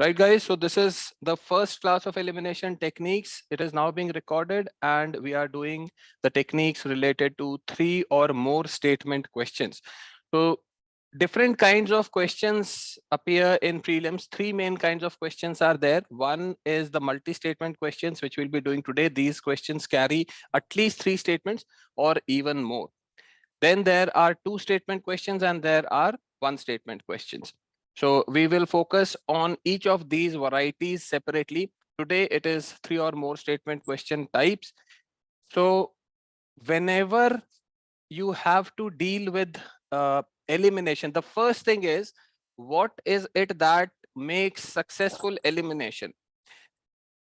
Right, guys, so this is the first class of elimination techniques. It is now being recorded and we are doing the techniques related to 3 or more statement questions. So different kinds of questions appear in prelims. 3 main kinds of questions are there. One is the multi-statement questions, which we'll be doing today. These questions carry at least 3 statements or even more. Then there are 2 statement questions and there are 1 statement questions. So we will focus on each of these varieties separately. Today it is 3 or more statement question types. So whenever you have to deal with elimination, the first thing is, what is it that makes successful elimination?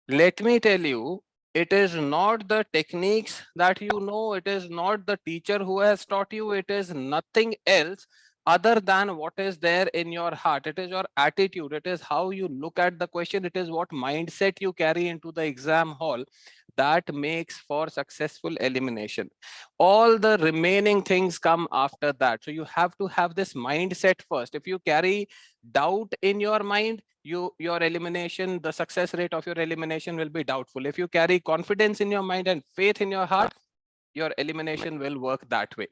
Let me tell you, it is not the techniques that you know, it is not the teacher who has taught you, it is nothing else other than what is there in your heart. It is your attitude, it is how you look at the question, it is what mindset you carry into the exam hall that makes for successful elimination. All the remaining things come after that. So you have to have this mindset first. If you carry doubt in your mind, your elimination, the success rate of your elimination will be doubtful. If you carry confidence in your mind and faith in your heart, your elimination will work that way.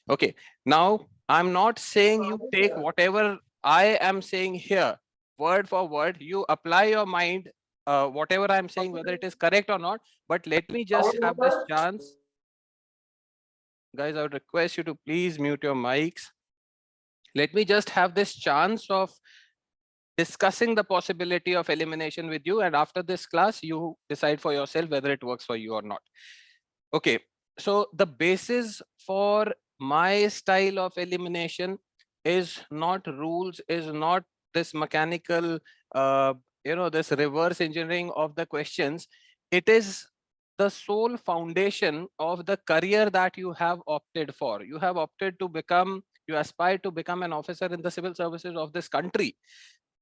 Okay, now I'm not saying you take whatever I am saying here word for word, you apply your mind, whatever I'm saying, whether it is correct or not. But let me just have this chance. Guys, I would request you to please mute your mics. Let me just have this chance of discussing the possibility of elimination with you, and after this class you decide for yourself whether it works for you or not. Okay, so the basis for my style of elimination is not rules, is not this mechanical this reverse engineering of the questions. It is the sole foundation of the career that you have opted for. You have opted to become, you aspire to become an officer in the civil services of this country.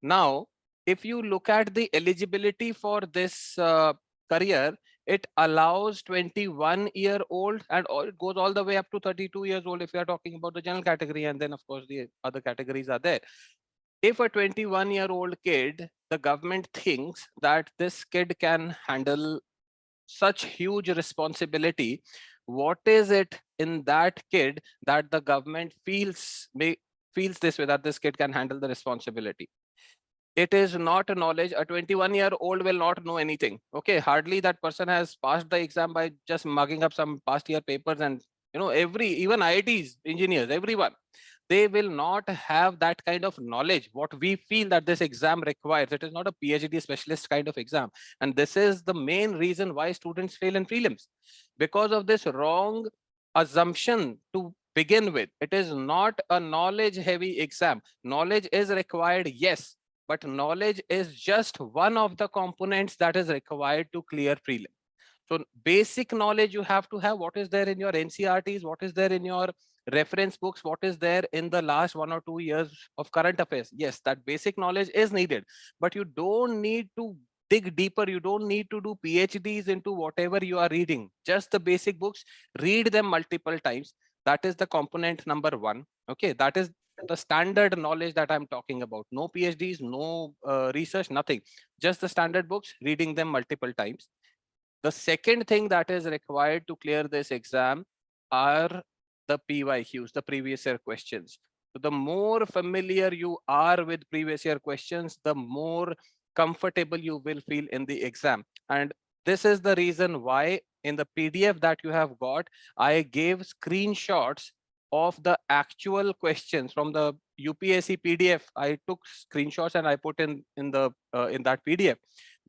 Now, if you look at the eligibility for this career, it allows 21-year-old and it goes all the way up to 32 years old if you are talking about the general category, and then of course the other categories are there. If a 21-year-old kid, the government thinks that this kid can handle such huge responsibility, what is it in that kid that the government feels this way, that this kid can handle the responsibility? It is not a knowledge. A 21-year-old will not know anything. Okay, hardly that person has passed the exam by just mugging up some past year papers, and even IITs, engineers, everyone, they will not have that kind of knowledge what we feel that this exam requires. It is not a PhD specialist kind of exam, and this is the main reason why students fail in prelims, because of this wrong assumption to begin with. It is not a knowledge heavy exam. Knowledge is required, yes, but knowledge is just one of the components that is required to clear prelim. So basic knowledge you have to have, what is there in your NCRTs, what is there in your reference books, what is there in the last 1 or 2 years of current affairs. Yes, that basic knowledge is needed, but you don't need to dig deeper. You don't need to do PhDs into whatever you are reading. Just the basic books, read them multiple times. That is the component number 1. Okay, that is the standard knowledge that I'm talking about. No PhDs, no research, nothing. Just the standard books, reading them multiple times. The second thing that is required to clear this exam are the PYQs, the previous year questions. So the more familiar you are with previous year questions, the more comfortable you will feel in the exam. And this is the reason why in the PDF that you have got, I gave screenshots of the actual questions from the UPSC PDF. I took screenshots and I put in that PDF,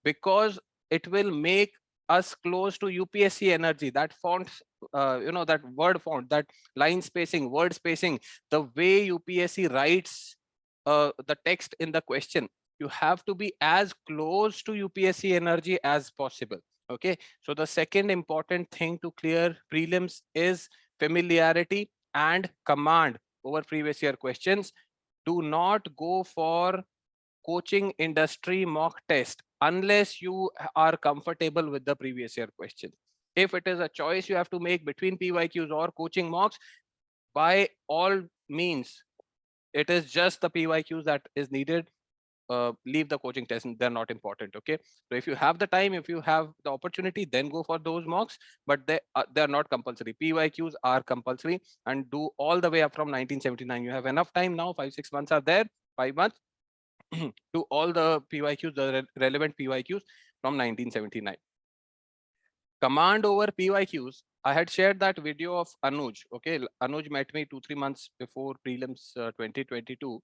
because it will make us close to UPSC energy. That font, that word font, that line spacing, word spacing, the way UPSC writes the text in the question, you have to be as close to UPSC energy as possible. Okay, so the second important thing to clear prelims is familiarity and command over previous year questions. Do not go for coaching industry mock test unless you are comfortable with the previous year question. If it is a choice you have to make between PYQs or coaching mocks, by all means, it is just the PYQs that is needed. leave the coaching tests, they're not important. Okay, so if you have the time, if you have the opportunity, then go for those mocks, but they are not compulsory. PYQs are compulsory, and do all the way up from 1979. You have enough time now, 5-6 months are there, 5 months to all the PYQs, the relevant PYQs from 1979. Command over PYQs. I had shared that video of Anuj. Okay, Anuj met me 2-3 months before prelims 2022,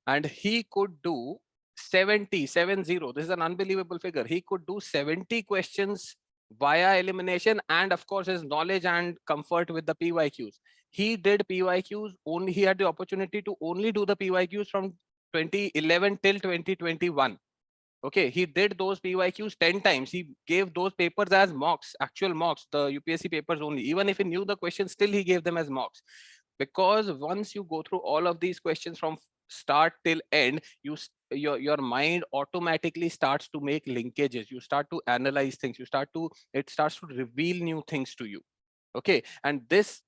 and he could do 70. This is an unbelievable figure. He could do 70 questions via elimination, and of course his knowledge and comfort with the PYQs. He did PYQs only. He had the opportunity to only do the PYQs from 2011 till 2021. Okay, he did those PYQs 10 times. He gave those papers as mocks, actual mocks, the UPSC papers only. Even if he knew the questions, still he gave them as mocks. Because once you go through all of these questions from start till end, your mind automatically starts to make linkages. You start to analyze things. It starts to reveal new things to you. Okay, and this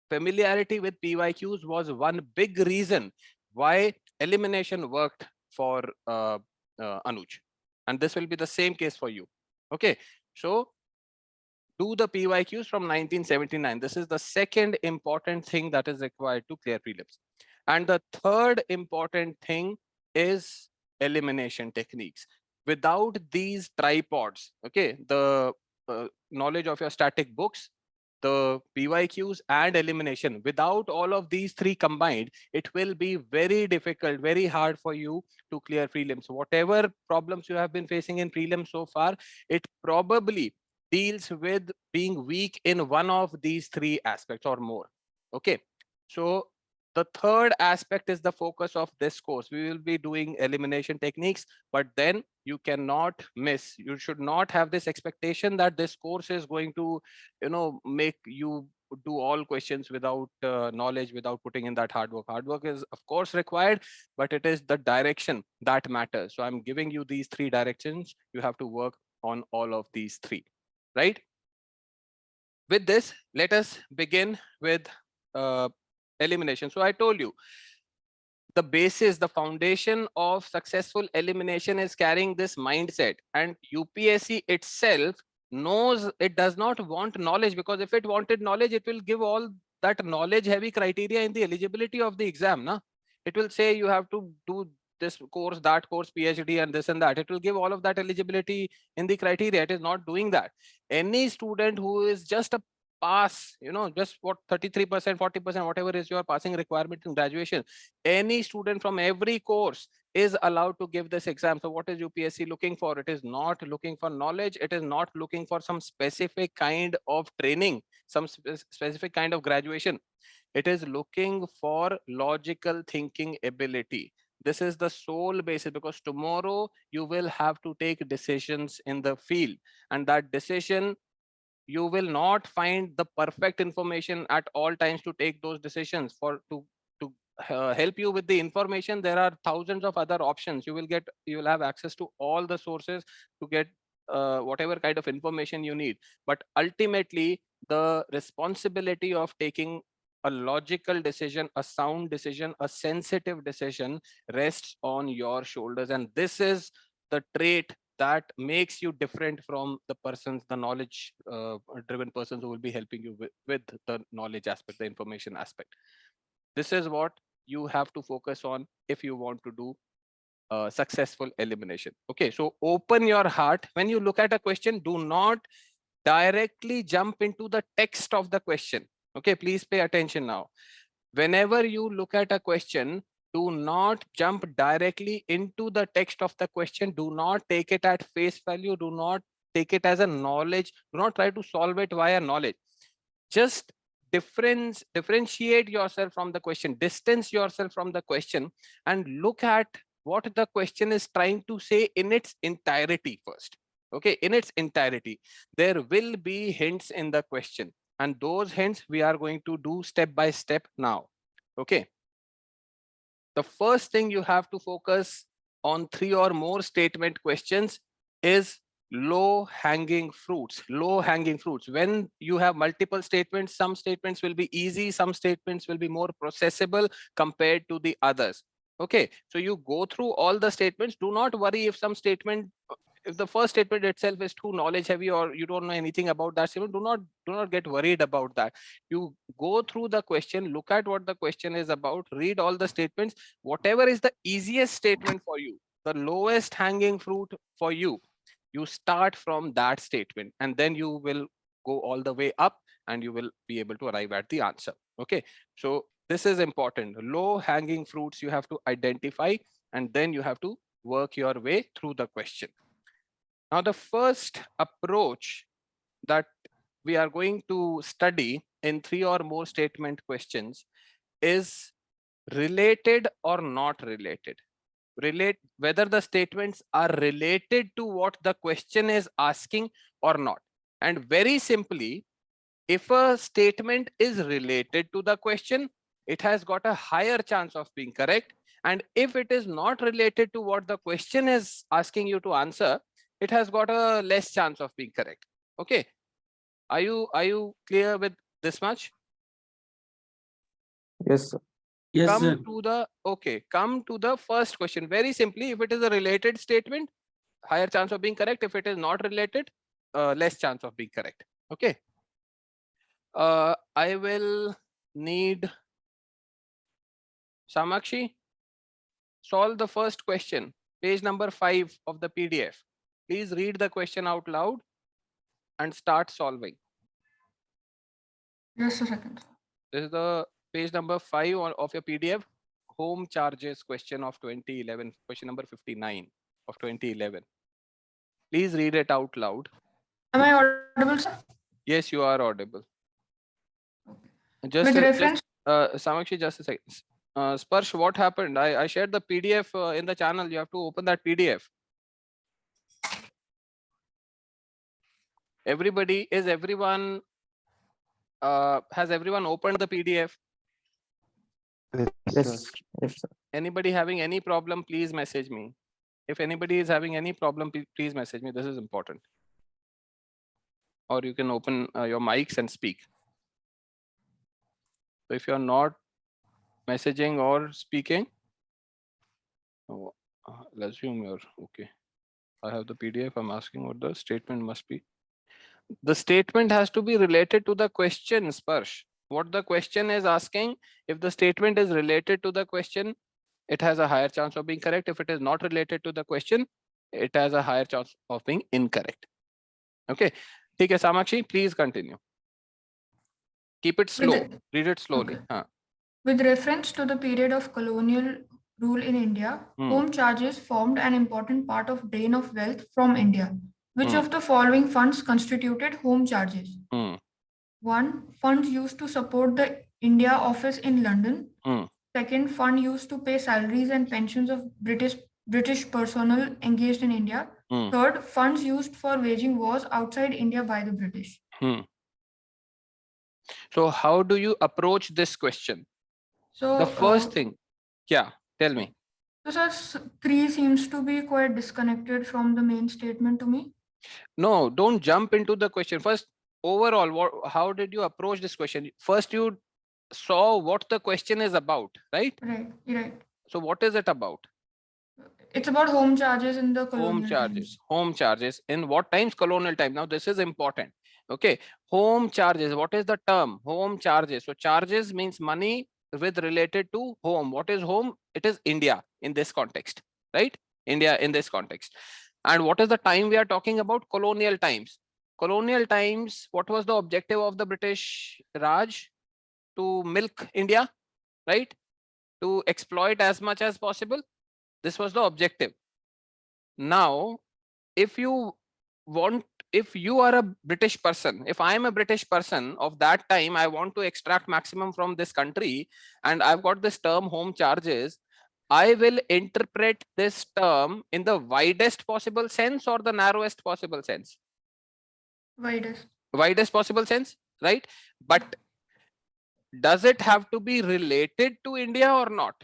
familiarity with PYQs was one big reason why elimination worked for Anuj. And this will be the same case for you. Okay, so do the PYQs from 1979. This is the second important thing that is required to clear prelims. And the third important thing is elimination techniques. Without these tripods, okay, the knowledge of your static books, the PYQs and elimination, without all of these three combined, it will be very difficult, very hard for you to clear prelims. Whatever problems you have been facing in prelims so far, it probably deals with being weak in one of these three aspects or more. Okay, so the third aspect is the focus of this course. We will be doing elimination techniques, but then you cannot miss. You should not have this expectation that this course is going to, make you do all questions without knowledge, without putting in that hard work. Hard work is of course required, but it is the direction that matters. So I'm giving you these three directions. You have to work on all of these three, right? With this, let us begin with elimination. So I told you, the basis, the foundation of successful elimination is carrying this mindset, and UPSC itself knows it does not want knowledge, because if it wanted knowledge, it will give all that knowledge heavy criteria in the eligibility of the exam. Na? It will say you have to do this course, that course, PhD, and this and that. It will give all of that eligibility in the criteria. It is not doing that. Any student who is just a pass, just what 33%, 40%, whatever is your passing requirement in graduation, any student from every course is allowed to give this exam. So what is UPSC looking for? It is not looking for knowledge. It is not looking for some specific kind of training, some specific kind of graduation. It is looking for logical thinking ability. This is the sole basis, because tomorrow you will have to take decisions in the field, and that decision, you will not find the perfect information at all times to take those decisions. To help you with the information, there are thousands of other options. You will have access to all the sources to get whatever kind of information you need. But ultimately, the responsibility of taking a logical decision, a sound decision, a sensitive decision rests on your shoulders. And this is the trait that makes you different from the persons, the knowledge driven persons who will be helping you with the knowledge aspect, the information aspect. This is what you have to focus on if you want to do successful elimination. Okay, so open your heart. When you look at a question, do not directly jump into the text of the question. Okay, please pay attention now. Whenever you look at a question, do not jump directly into the text of the question. Do not take it at face value. Do not take it as a knowledge. Do not try to solve it via knowledge. Just differentiate yourself from the question, distance yourself from the question, and look at what the question is trying to say in its entirety first. Okay, in its entirety. There will be hints in the question, and those hints we are going to do step by step now. Okay. The first thing you have to focus on 3 or more statement questions is low hanging fruits. Low hanging fruits. When you have multiple statements, some statements will be easy, some statements will be more processable compared to the others. Okay, so you go through all the statements. Do not worry if some statement, if the first statement itself is too knowledge heavy or you don't know anything about that statement. Do not get worried about that. You go through the question, look at what the question is about, read all the statements. Whatever is the easiest statement for you, the lowest hanging fruit for you, you start from that statement, and then you will go all the way up and you will be able to arrive at the answer. Okay, so this is important. Low hanging fruits you have to identify, and then you have to work your way through the question. Now, the first approach that we are going to study in 3 or more statement questions is related or not related. Whether the statements are related to what the question is asking or not. And very simply, if a statement is related to the question, it has got a higher chance of being correct. And if it is not related to what the question is asking you to answer, it has got a less chance of being correct. Okay, are you clear with this much? Yes, sir. Yes, sir. Come to the first question. Very simply, if it is a related statement, higher chance of being correct. If it is not related, less chance of being correct. Okay, I will need Samakshi, solve the first question, page number 5 of the PDF. Please read the question out loud and start solving. Just a second. This is the page number 5 of your PDF, home charges question of 2011, question number 59 of 2011. Please read it out loud. Am I audible, sir? Yes, you are audible. Okay. Just With reference, Samakshi, just a second. Sparsh, what happened? I shared the PDF in the channel. You have to open that PDF. Everyone has everyone opened the PDF? Yes, yes, sir. Anybody having any problem, please message me. If anybody is having any problem, please message me. This is important. Or you can open your mics and speak. So if you're not messaging or speaking, let's assume you're okay. I have the PDF. I'm asking what the statement must be. The statement has to be related to the question, Sparsh. What the question is asking, if the statement is related to the question, it has a higher chance of being correct. If it is not related to the question, it has a higher chance of being incorrect. Okay. Okay, Samakshi, please continue. Keep it slow. Read it slowly. okay. With reference to the period of colonial rule in India, home charges formed an important part of drain of wealth from India. Which of the following funds constituted home charges? 1. Funds used to support the India office in London. Second, fund used to pay salaries and pensions of British personnel engaged in India. Third, funds used for waging wars outside India by the British. So how do you approach this question? So the first thing, yeah, tell me. So sir, 3 seems to be quite disconnected from the main statement to me. No, don't jump into the question. First, overall, how did you approach this question? First, you saw what the question is about, right? Right. So what is it about? It's about home charges in the colonial times. Home charges in what times? Colonial time. Now this is important. Okay, home charges. What is the term? Home charges. So charges means money with related to home. What is home? It is India in this context, right? India in this context. And what is the time we are talking about? Colonial times. Colonial times, what was the objective of the British Raj? To milk India, right? To exploit as much as possible. This was the objective. Now, if you are a British person, if I am a British person of that time, I want to extract maximum from this country, and I've got this term home charges, I will interpret this term in the widest possible sense or the narrowest possible sense? Widest possible sense, right? But does it have to be related to India or not?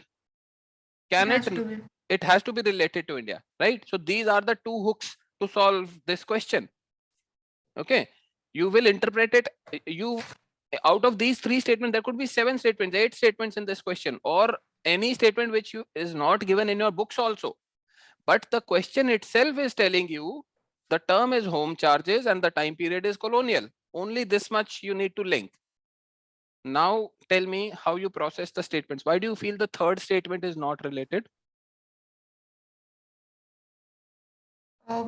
It has to be related to India, right? So these are the 2 hooks to solve this question. Okay, you will interpret it. Out of these 3 statements, there could be 7 statements, 8 statements in this question, or any statement which is not given in your books also. But the question itself is telling you the term is home charges and the time period is colonial. Only this much you need to link. Now tell me how you process the statements. Why do you feel the third statement is not related?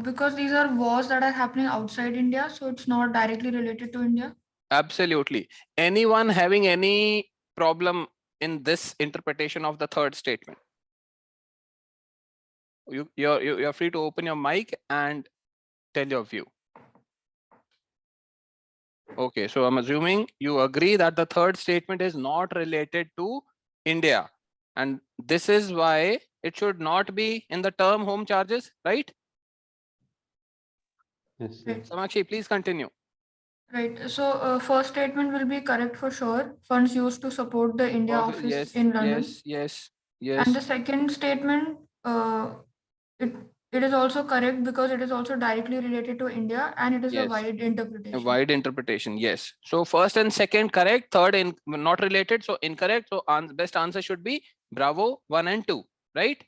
Because these are wars that are happening outside India, so it's not directly related to India. Absolutely. Anyone having any problem in this interpretation of the third statement? You're free to open your mic and tell your view. Okay, so I'm assuming you agree that the third statement is not related to India. And this is why it should not be in the term home charges, right? Yes, sir. Samakshi, please continue. Right. So first statement will be correct for sure. Funds used to support the India office Yes, in London. yes. And the second statement, it is also correct because it is also directly related to India and it is a wide interpretation. A wide interpretation, yes. So first and second correct, third not related, so incorrect. So best answer should be bravo 1 and 2, right?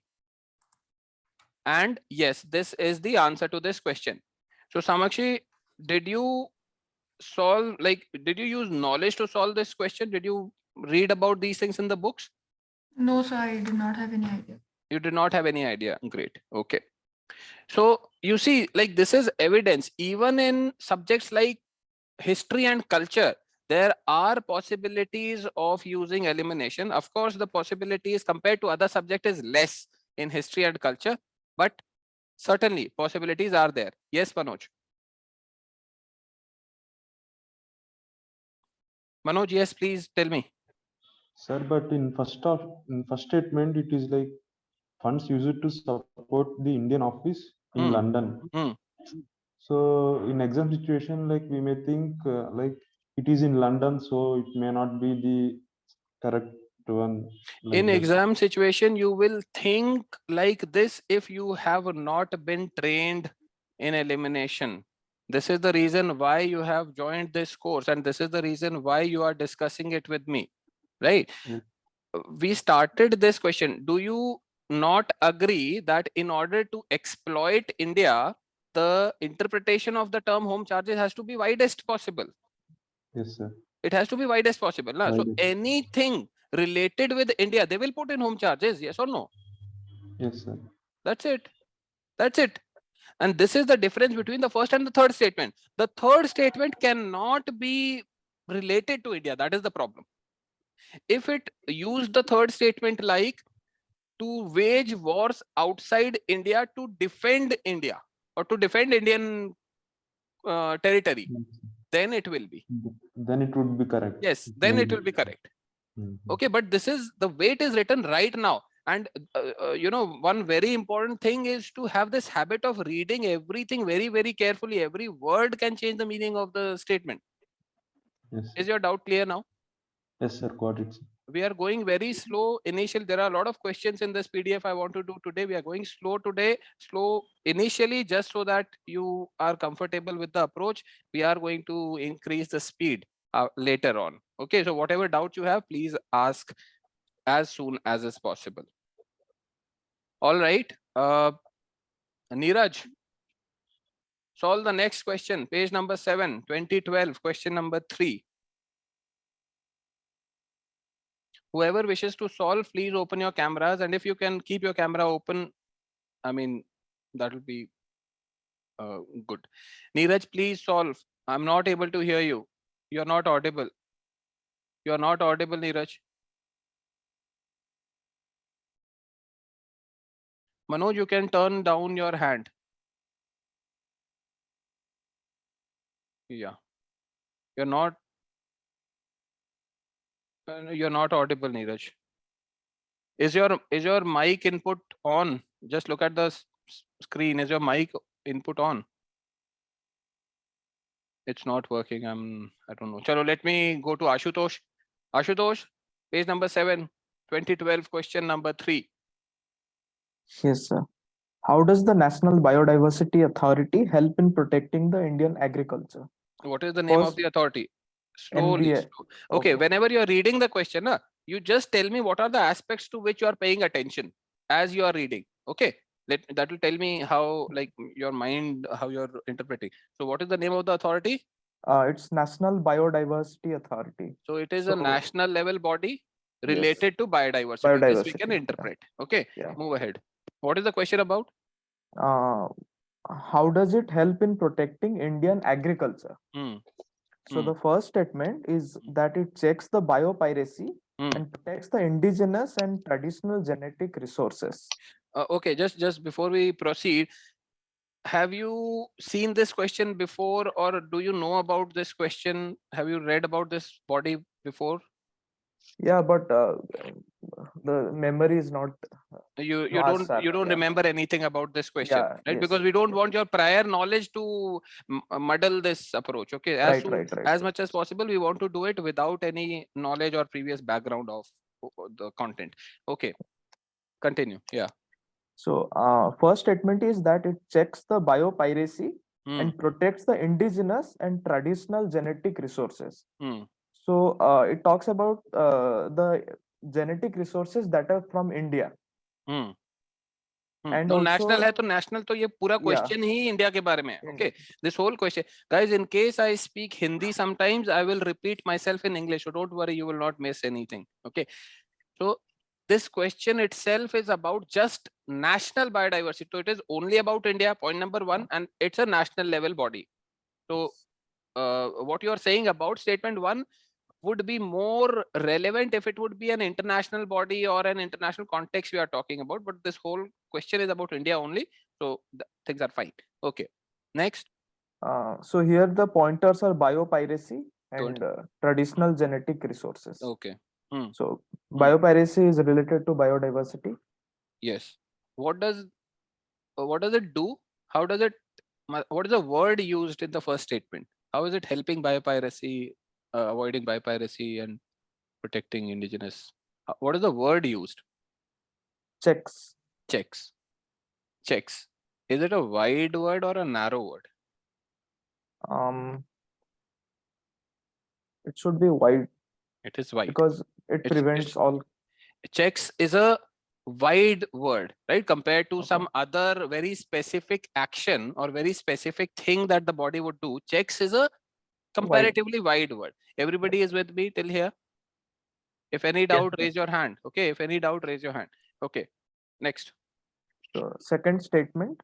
And yes, this is the answer to this question. So Samakshi, did you use knowledge to solve this question? Did you read about these things in the books? No, sir, I did not have any idea. You did not have any idea. Great. Okay. So you see, like, this is evidence. Even in subjects like history and culture, there are possibilities of using elimination. Of course, the possibilities compared to other subject is less in history and culture, but certainly possibilities are there. Yes, Manoj. Manoj, yes, please tell me. Sir, but in first statement, it is like funds used to support the Indian office in London. So in exam situation, like we may think like it is in London, so it may not be the correct one. Like in exam situation, you will think like this if you have not been trained in elimination. This is the reason why you have joined this course, and this is the reason why you are discussing it with me, right? We started this question. Do you not agree that in order to exploit India, the interpretation of the term home charges has to be widest possible? Yes, sir. It has to be widest possible. Na? So anything related with India, they will put in home charges, yes or no? Yes, sir. That's it. That's it. And this is the difference between the first and the third statement. The third statement cannot be related to India. That is the problem. If it used the third statement like to wage wars outside India to defend India or to defend Indian territory, then it will be. Then it would be correct. Yes, then it will be correct. Okay, but this is the way it is written right now. And one very important thing is to have this habit of reading everything very, very carefully. Every word can change the meaning of the statement. Yes. Is your doubt clear now? Yes, sir. Got it. We are going very slow initial. There are a lot of questions in this PDF I want to do today. We are going slow today, slow initially, just so that you are comfortable with the approach. We are going to increase the speed later on. Okay, so whatever doubt you have, please ask as soon as is possible. All right, Neeraj, solve the next question, page number 7, 2012, question number 3. Whoever wishes to solve, please open your cameras, and if you can keep your camera open, I mean, that will be good. Neeraj, please solve. I'm not able to hear you. You're not audible. You're not audible, Neeraj. Manoj, you can turn down your hand. Yeah. You're not audible, Neeraj. Is your mic input on? Just look at the screen. Is your mic input on? It's not working. I don't know. Chalo, let me go to Ashutosh. Ashutosh, page number 7, 2012, question number 3. Yes, sir. How does the National Biodiversity Authority help in protecting the Indian agriculture? What is the name of the authority? Slowly. NBA. Okay, whenever you're reading the question, You just tell me what are the aspects to which you are paying attention as you are reading. Okay, that will tell me how, like, your mind, how you're interpreting. So what is the name of the authority? It's National Biodiversity Authority. So it is a national level body related to biodiversity. This we can Biodiversity, interpret. Okay, Yeah. move ahead. What is the question about? How does it help in protecting Indian agriculture? So Hmm. the first statement is that it checks the biopiracy and protects the indigenous and traditional genetic resources. Okay, just before we proceed, have you seen this question before, or do you know about this question? Have you read about this body before? Yeah, but the memory is not. You as sharp, don't yeah. remember anything about this question, Yeah, right? yes, Because we don't yes. want your prior knowledge to muddle this approach. Okay, Right. as much as possible, we want to do it without any knowledge or previous background of the content. Okay, continue. Yeah. So first statement is that it checks the biopiracy and protects the indigenous and traditional genetic resources. So it talks about the genetic resources that are from India. And तो also, national है तो national तो ये पूरा question ही India के बारे में है. Okay, this whole question, guys, in case I speak Hindi sometimes, I will repeat myself in English, so don't worry, you will not miss anything. Okay, so this question itself is about just national biodiversity, so it is only about India, point number one, and it's a national level body. So what you are saying about statement one would be more relevant if it would be an international body or an international context we are talking about, but this whole question is about India only, so things are fine. Okay, next. So here the pointers are biopiracy and traditional genetic resources. Okay. So biopiracy is related to biodiversity. Yes. What does it do? How does it, what is the word used in the first statement? How is it helping biopiracy, avoiding biopiracy and protecting indigenous? What is the word used? Checks. Is it a wide word or a narrow word? It should be wide. It is wide because it prevents all. Checks is a wide word, right? Compared to some other very specific action or very specific thing that the body would do. Checks is a comparatively wide word. Everybody is with me till here? If any doubt, raise your hand. Okay, if any doubt, raise your hand. Okay, next. So second statement,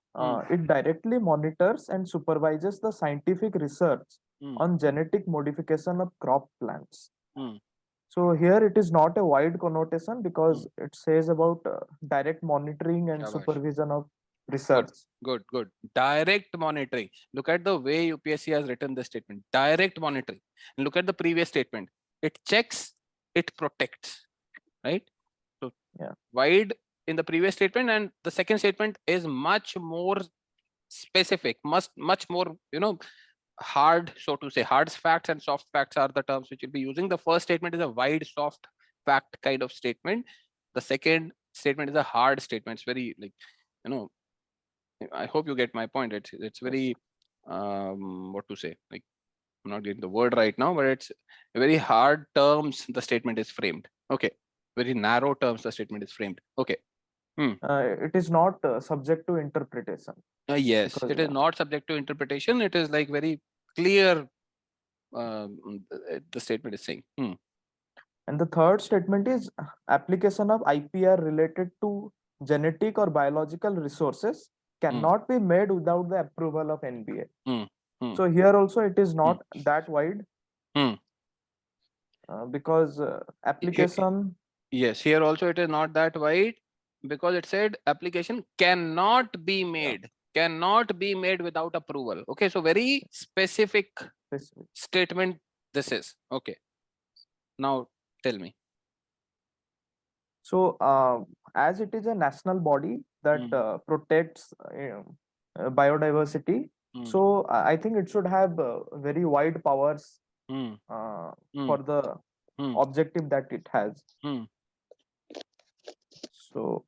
it directly monitors and supervises the scientific research on genetic modification of crop plants. So here it is not a wide connotation because it says about direct monitoring and supervision of research. Good. Direct monitoring. Look at the way UPSC has written this statement. Direct monitoring. And look at the previous statement. It checks, it protects, right? So wide in the previous statement, and the second statement is much more specific, much more, hard, so to say. Hard facts and soft facts are the terms which you'll be using. The first statement is a wide, soft fact kind of statement. The second statement is a hard statement. It's very, like, I hope you get my point. It's very, what to say? Like, I'm not getting the word right now, but it's very hard terms the statement is framed. Okay, very narrow terms the statement is framed. Okay. It is not subject to interpretation. Yes, because it is not subject to interpretation. It is like very clear. The statement is saying. And the third statement is application of IPR related to genetic or biological resources cannot be made without the approval of NBA. So here also it is not that wide because application. Yes, here also it is not that wide because it said application cannot be made. Cannot be made without approval. Okay, so very specific statement this is. Okay, now tell me. So as it is a national body that protects biodiversity, so I think it should have very wide powers for the objective that it has. So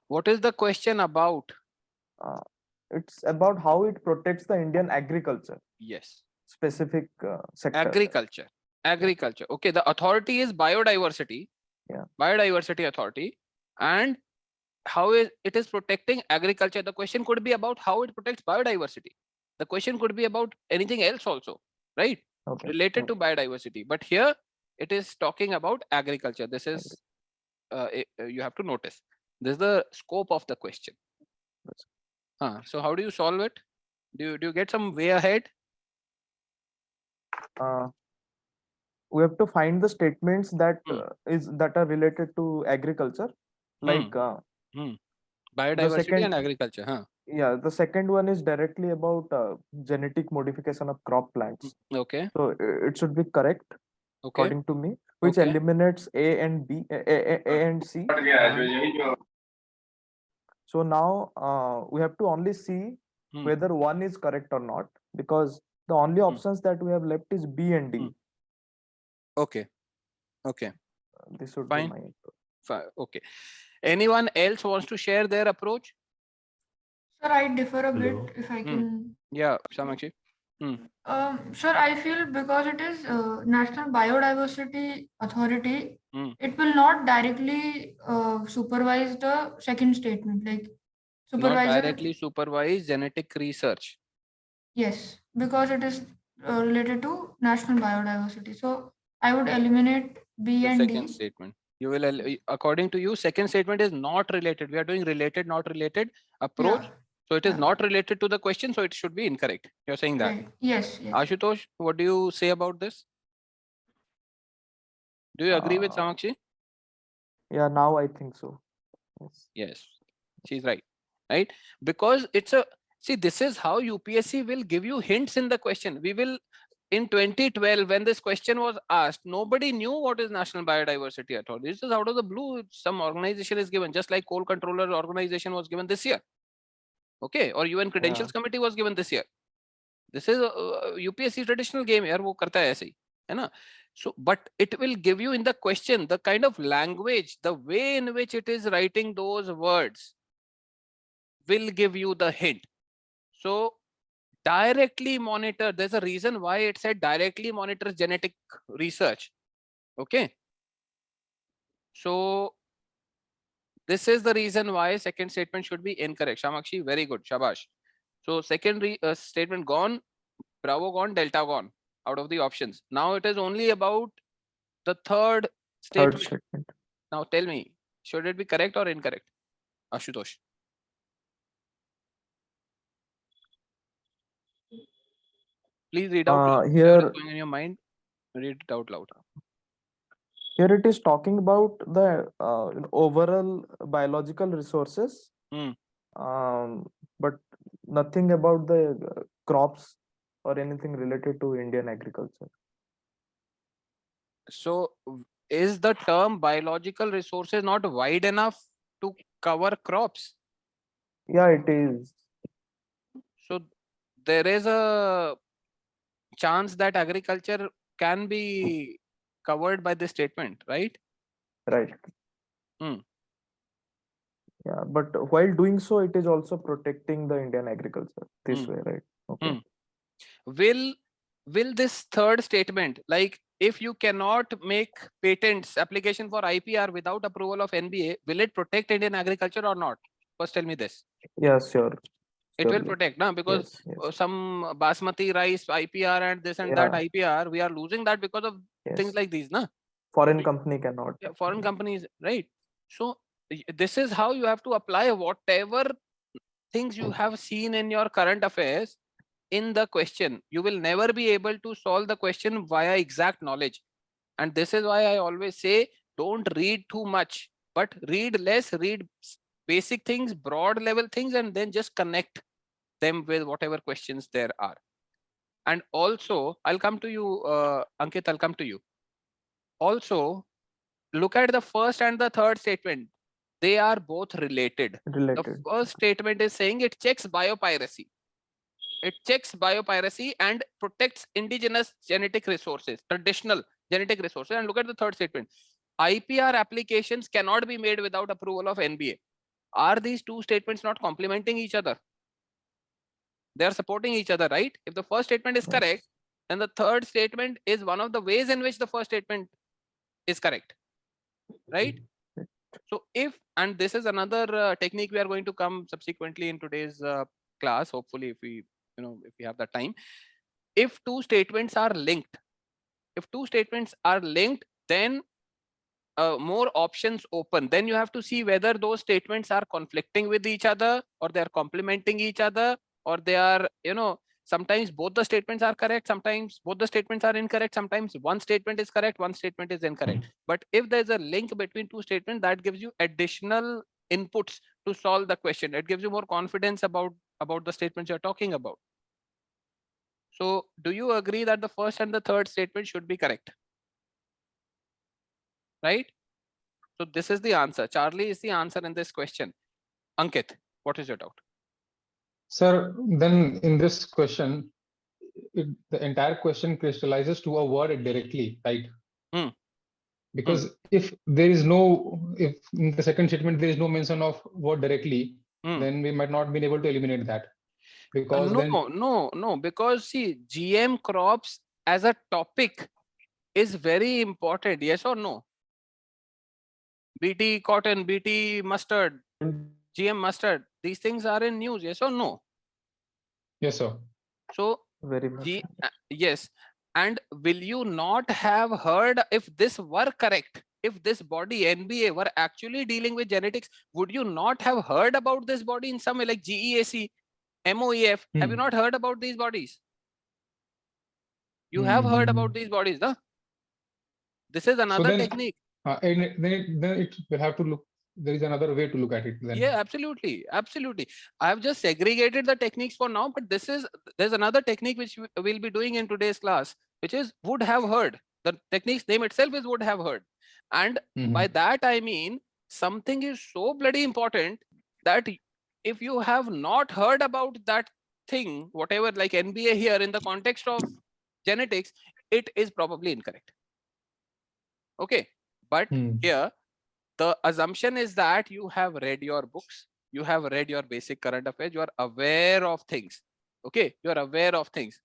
what is the question about? It's about how it protects the Indian agriculture. Yes. Specific sector. Agriculture. Agriculture. Okay, the authority is biodiversity. Yeah. Biodiversity authority. And how is it is protecting agriculture? The question could be about how it protects biodiversity. The question could be about anything else also, right? Okay. Related to biodiversity. But here it is talking about agriculture. This is you have to notice. This is the scope of the question. So how do you solve it? Do you get some way ahead? We have to find the statements that that are related to agriculture, like biodiversity and agriculture. Yeah, the second one is directly about genetic modification of crop plants. Okay. So it should be correct, according to me, which Okay. eliminates A and B, A and C. So now we have to only see whether one is correct or not, because the only options that we have left is B and D. Okay. Okay. This should Fine. be my okay. Anyone else wants to share their approach? Sir, I differ a bit if I can. Yeah, Samakshi. Sir, I feel because it is National Biodiversity Authority, it will not directly supervise the second statement, like supervisor. Not directly supervise genetic research. Yes, because it is related to national biodiversity. So I would eliminate B the and second D. statement. You will, according to you, second statement is not related. We are doing related, not related approach. Yeah. So it is not related to the question. So it should be incorrect. You're saying that. Right. Yes. Ashutosh, what do you say about this? Do you agree with Samakshi? Yeah, now I think so. Yes, she's right. Right? Because it's a, see, this is how UPSC will give you hints in the question. We will, in 2012, when this question was asked, nobody knew what is National Biodiversity Authority. This is out of the blue. Some organization is given, just like Coal Controller Organization was given this year. Okay, or UN Credentials Committee was given this year. This is a UPSC traditional game. यार वो करता है ऐसे ही, है ना? So, but it will give you in the question the kind of language, the way in which it is writing those words will give you the hint. So directly monitor, there's a reason why it said directly monitors genetic research. Okay. So this is the reason why second statement should be incorrect. Shamakshi, very good. Shabash. So second statement gone, Bravo gone, Delta gone out of the options. Now it is only about the third statement. Now tell me, should it be correct or incorrect? Ashutosh. Please read out loud. Here, whatever is going in your mind, read it out loud. Here it is talking about the overall biological resources, but nothing about the crops or anything related to Indian agriculture. So is the term biological resources not wide enough to cover crops? Yeah, it is. So there is a chance that agriculture can be covered by this statement, right? Right. Yeah, but while doing so, it is also protecting the Indian agriculture this way, right? Okay. Will this third statement, like if you cannot make patents application for IPR without approval of NBA, will it protect Indian agriculture or not? First tell me this. Yes, sure. It will protect, no? Because some basmati rice IPR and this and that IPR, we are losing that because of things like these, no? Foreign company cannot. Yeah, foreign companies, right? So this is how you have to apply whatever things you have seen in your current affairs in the question. You will never be able to solve the question via exact knowledge. And this is why I always say, don't read too much, but read less, read basic things, broad level things, and then just connect them with whatever questions there are. And also, I'll come to you, Ankit, I'll come to you. Also, look at the first and the third statement. They are both related. The first statement is saying it checks biopiracy. It checks biopiracy and protects indigenous genetic resources, traditional genetic resources. And look at the third statement. IPR applications cannot be made without approval of NBA. Are these two statements not complementing each other? They are supporting each other, right? If the first statement is correct, then the third statement is one of the ways in which the first statement is correct, right? So if, and this is another technique we are going to come subsequently in today's class, hopefully, if we, if we have the time. If two statements are linked, then more options open. Then you have to see whether those statements are conflicting with each other, or they are complementing each other, or they are, sometimes both the statements are correct, sometimes both the statements are incorrect, sometimes one statement is correct, one statement is incorrect. But if there's a link between two statements, that gives you additional inputs to solve the question. It gives you more confidence about the statements you're talking about. So do you agree that the first and the third statement should be correct? Right? So this is the answer. Charlie is the answer in this question. Ankit, what is your doubt? Sir, then in this question, the entire question crystallizes to a word directly, right? Because if there is if in the second statement there is no mention of word directly, then we might not be able to eliminate that. Because no, because see, GM crops as a topic is very important. Yes or no? BT cotton, BT mustard, GM mustard, these things are in news. Yes or no? Yes, sir. So very much. Yes. And will you not have heard, if this were correct, if this body NBA were actually dealing with genetics, would you not have heard about this body in some way, like GEAC, MOEF? Have you not heard about these bodies? You have heard about these bodies, no? This is another technique. Then it will have to look, there is another way to look at it then. Yeah, absolutely. I have just segregated the techniques for now, but there's another technique which we'll be doing in today's class, which is would have heard. The technique's name itself is would have heard. And by that, I mean, something is so bloody important that if you have not heard about that thing, whatever, like NBA here in the context of genetics, it is probably incorrect. Okay. But here, the assumption is that you have read your books, you have read your basic current affairs, you are aware of things. Okay, you are aware of things.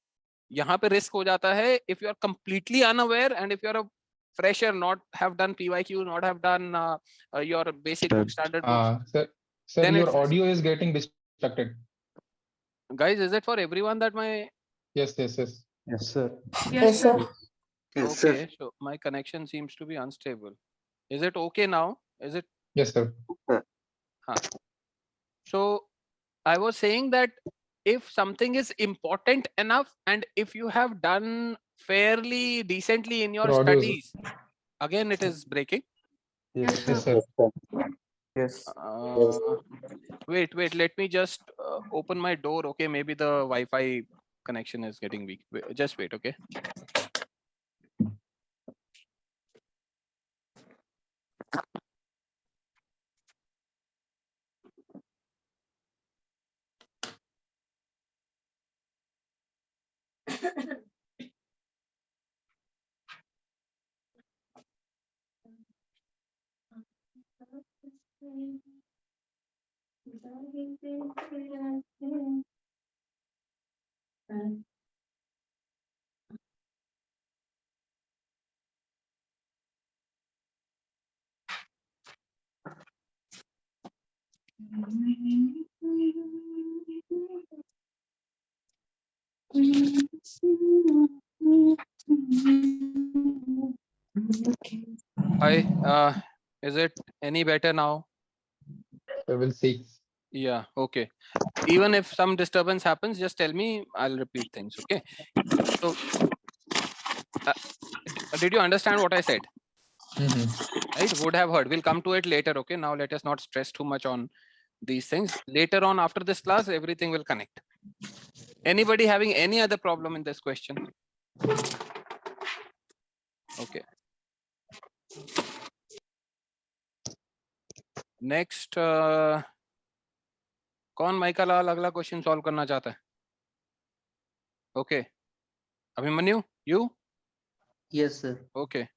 यहाँ पे risk हो जाता है if you are completely unaware, and if you are a fresher, not have done PYQ, not have done your basic book, standard books. Sir, your audio is getting distracted. Guys, is it for everyone that my... Yes. Yes, sir. Yes, sir. Okay, so my connection seems to be unstable. Is it okay now? Is it? Yes, sir. So I was saying that if something is important enough, and if you have done fairly decently in your studies, again it is breaking. Yes, Yes, sir. Yes. Wait, let me just open my door. Okay, maybe the Wi-Fi connection is getting weak. Just wait, okay. Hi, is it any better now? I will see. Yeah, okay. Even if some disturbance happens, just tell me, I'll repeat things, okay? So, did you understand what I said? Right, would have heard. We'll come to it later, okay? Now let us not stress too much on these things. Later on, after this class, everything will connect. Anybody having any other problem in this question? Okay. Next, कौन mica लाल अगला question solve करना चाहता है? Okay. Abhimanyu, you? Yes, sir. Okay.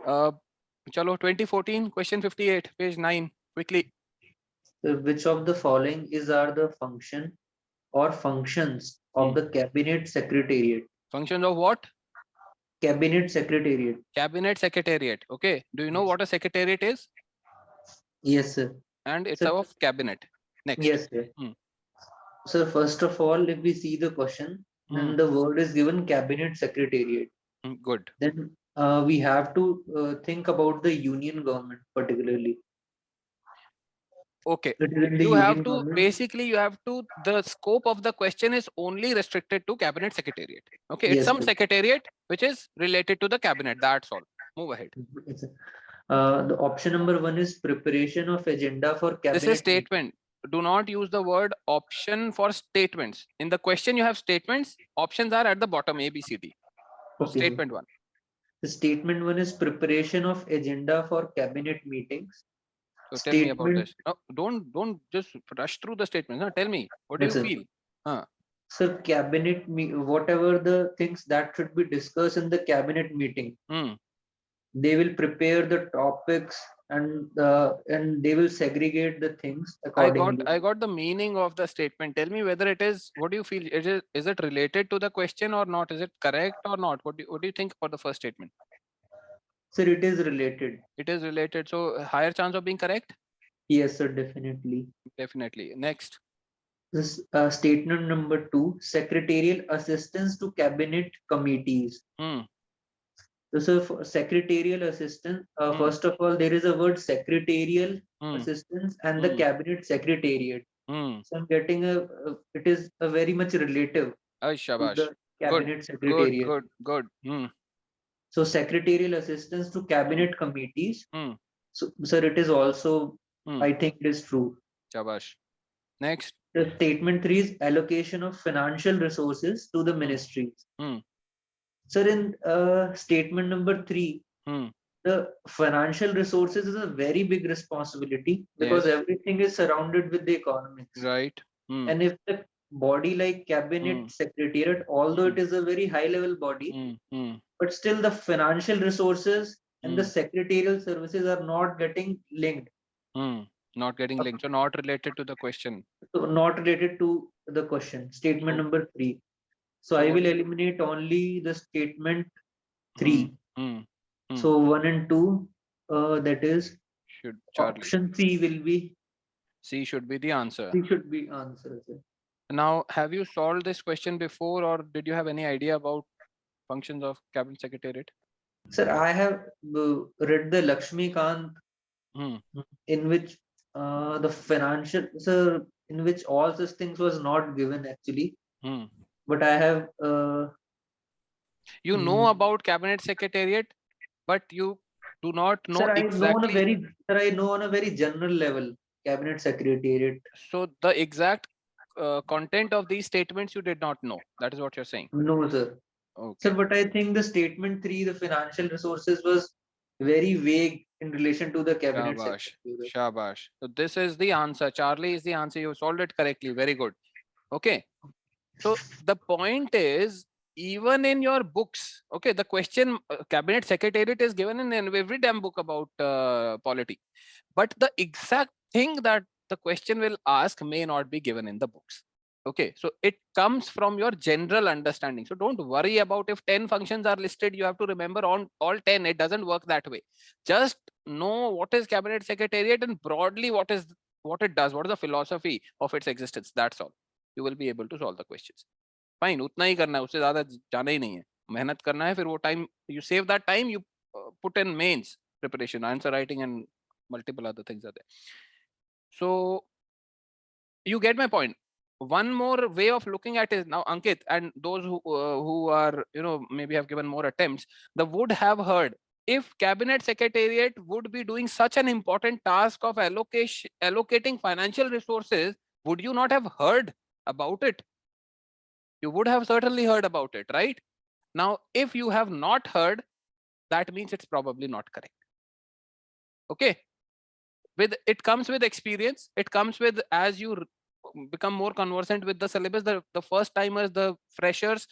Chalo, 2014, question 58, page 9, quickly. So which of the following are the function or functions of the Cabinet Secretariat? Functions of what? Cabinet Secretariat. Cabinet Secretariat. Okay. Do you know what a secretariat is? Yes, sir. And it's Sir, of cabinet. Next. yes, sir. So first of all, if we see the question, then the word is given Cabinet Secretariat. Good. Then we have to think about the union government particularly. Okay. It is in the You have union to government. basically the scope of the question is only restricted to Cabinet Secretariat. Okay. It's Yes, some sir. secretariat which is related to the cabinet. That's all. Move ahead. Yes, sir. The option number 1 is preparation of agenda for cabinet. This is statement. Do not use the word option for statements. In the question, you have statements. Options are at the bottom, A, B, C, D. Okay, Statement 1. The statement 1 is preparation of agenda for cabinet meetings. So tell me about this. No, don't just rush through the statements. No, tell me, what do you feel? So cabinet, whatever the things that should be discussed in the cabinet meeting, they will prepare the topics and they will segregate the things accordingly. I got the meaning of the statement. Tell me whether it is, what do you feel? Is it related to the question or not? Is it correct or not? What do you think about the first statement? Sir, it is related. It is related. So higher chance of being correct? Yes, sir, definitely. Definitely. Next. This statement number 2, secretarial assistance to cabinet committees. So for secretarial assistance, first of all, there is a word secretarial assistance and the cabinet secretariat. So I'm getting it is a very much relative to the cabinet secretariat. Good. So secretarial assistance to cabinet committees. So, sir, it is also, I think it is true. Shabash. Next. The statement 3 is allocation of financial resources to the ministries. Sir, in statement number 3, the financial resources is a very big responsibility because everything is surrounded with the economics. Right. And if the body like cabinet secretariat, although it is a very high level body, but still the financial resources and the secretarial services are not getting linked. Not getting linked. So not related to the question. So not related to the question. Statement number 3. So I will eliminate only the statement 3. So 1 and 2, that is option C will be. C should be the answer. C should be answer. Sir. Now, have you solved this question before, or did you have any idea about functions of cabinet secretariat? Sir, I have read the Lakshmikant, in which the financial, sir, in which all such things was not given actually. But I have. You know about cabinet secretariat, but you do not know sir, exactly. I know on a very general level cabinet secretariat. So the exact content of these statements you did not know. That is what you're saying. No, sir. Okay. Sir, but I think the statement 3, the financial resources, was very vague in relation to the cabinet secretariat. Shabash. So this is the answer. Charlie is the answer. You solved it correctly. Very good. Okay. So the point is, even in your books, okay, the question cabinet secretariat is given in every damn book about polity, but the exact thing that the question will ask may not be given in the books. Okay, so it comes from your general understanding. So don't worry about if 10 functions are listed, you have to remember on all 10. It doesn't work that way. Just know what is cabinet secretariat and broadly what it does, what is the philosophy of its existence. That's all. You will be able to solve the questions. Fine, उतना ही करना है, उससे ज़्यादा जाना ही नहीं है. मेहनत करना है, फिर वो time you save that time, you put in mains preparation, answer writing, and multiple other things are there. So you get my point. One more way of looking at it now, Ankit, and those who are, maybe have given more attempts, would have heard, if cabinet secretariat would be doing such an important task of allocating financial resources, would you not have heard about it? You would have certainly heard about it, right? Now, if you have not heard, that means it's probably not correct. Okay. It comes with experience. It comes with, as you become more conversant with the syllabus, the first timers, the freshers,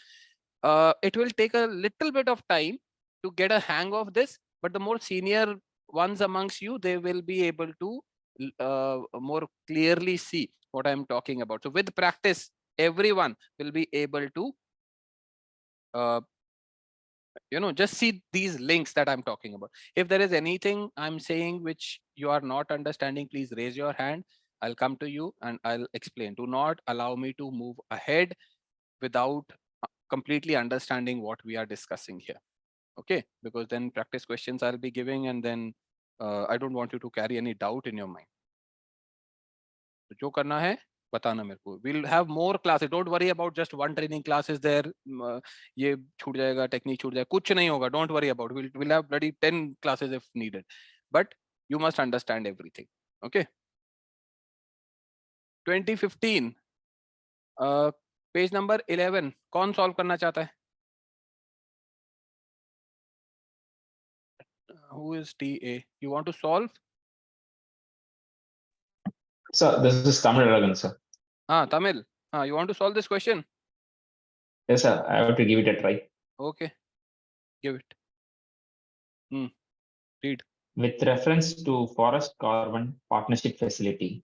it will take a little bit of time to get a hang of this, but the more senior ones amongst you, they will be able to more clearly see what I'm talking about. So with practice, everyone will be able to just see these links that I'm talking about. If there is anything I'm saying which you are not understanding, please raise your hand. I'll come to you and I'll explain. Do not allow me to move ahead without completely understanding what we are discussing here. Okay, because then practice questions I'll be giving, and then I don't want you to carry any doubt in your mind. So जो करना है बताना मेरे को. We'll have more classes. Don't worry about just one training class is there. ये छूट जाएगा, technique छूट जाएगा, कुछ नहीं होगा. Don't worry about it. We'll have bloody 10 classes if needed. But you must understand everything. Okay. 2015 page number 11 कौन solve करना चाहता है? Who is TA? You want to solve? So this is Tamil Ragan, sir. Tamil. You want to solve this question? Yes, sir. I have to give it a try. Okay, give it. Read. With reference to forest carbon partnership facility.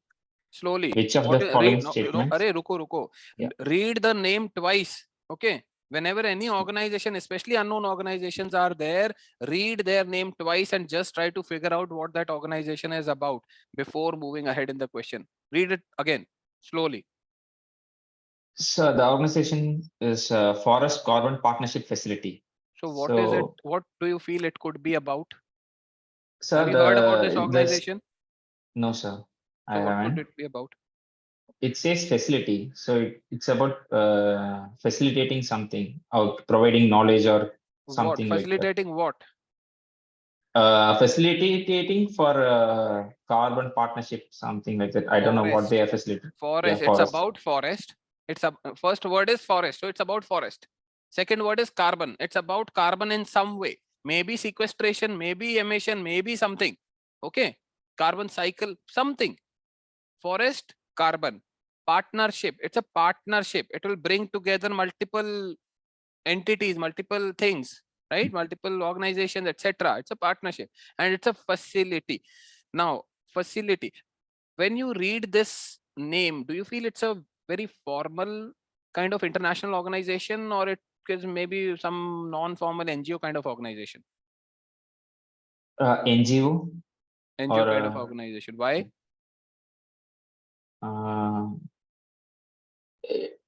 Slowly. Which of the following statements? Arey, ruko. Yeah. Read the name twice. Okay. Whenever any organization, especially unknown organizations are there, read their name twice and just try to figure out what that organization is about before moving ahead in the question. Read it again, slowly. So the organization is Forest Carbon Partnership Facility. So what is it? What do you feel it could be about? Sir, have you heard about this organization? No, sir. So I what haven't. could it be about? It says facility, so it's about facilitating something, or providing knowledge or something. What? Facilitating what? Facilitating for carbon partnership, something like that. I don't know what they are facilitating. Forest. Yeah, It's forest. about forest. It's a first word is forest, so it's about forest. Second word is carbon. It's about carbon in some way. Maybe sequestration, maybe emission, maybe something. Okay, carbon cycle, something. Forest, carbon. Partnership. It's a partnership. It will bring together multiple entities, multiple things, right? Multiple organizations, etc. It's a partnership, and it's a facility. Now, facility. When you read this name, do you feel it's a very formal kind of international organization, or it is maybe some non-formal NGO kind of organization? NGO. NGO kind of organization. Why?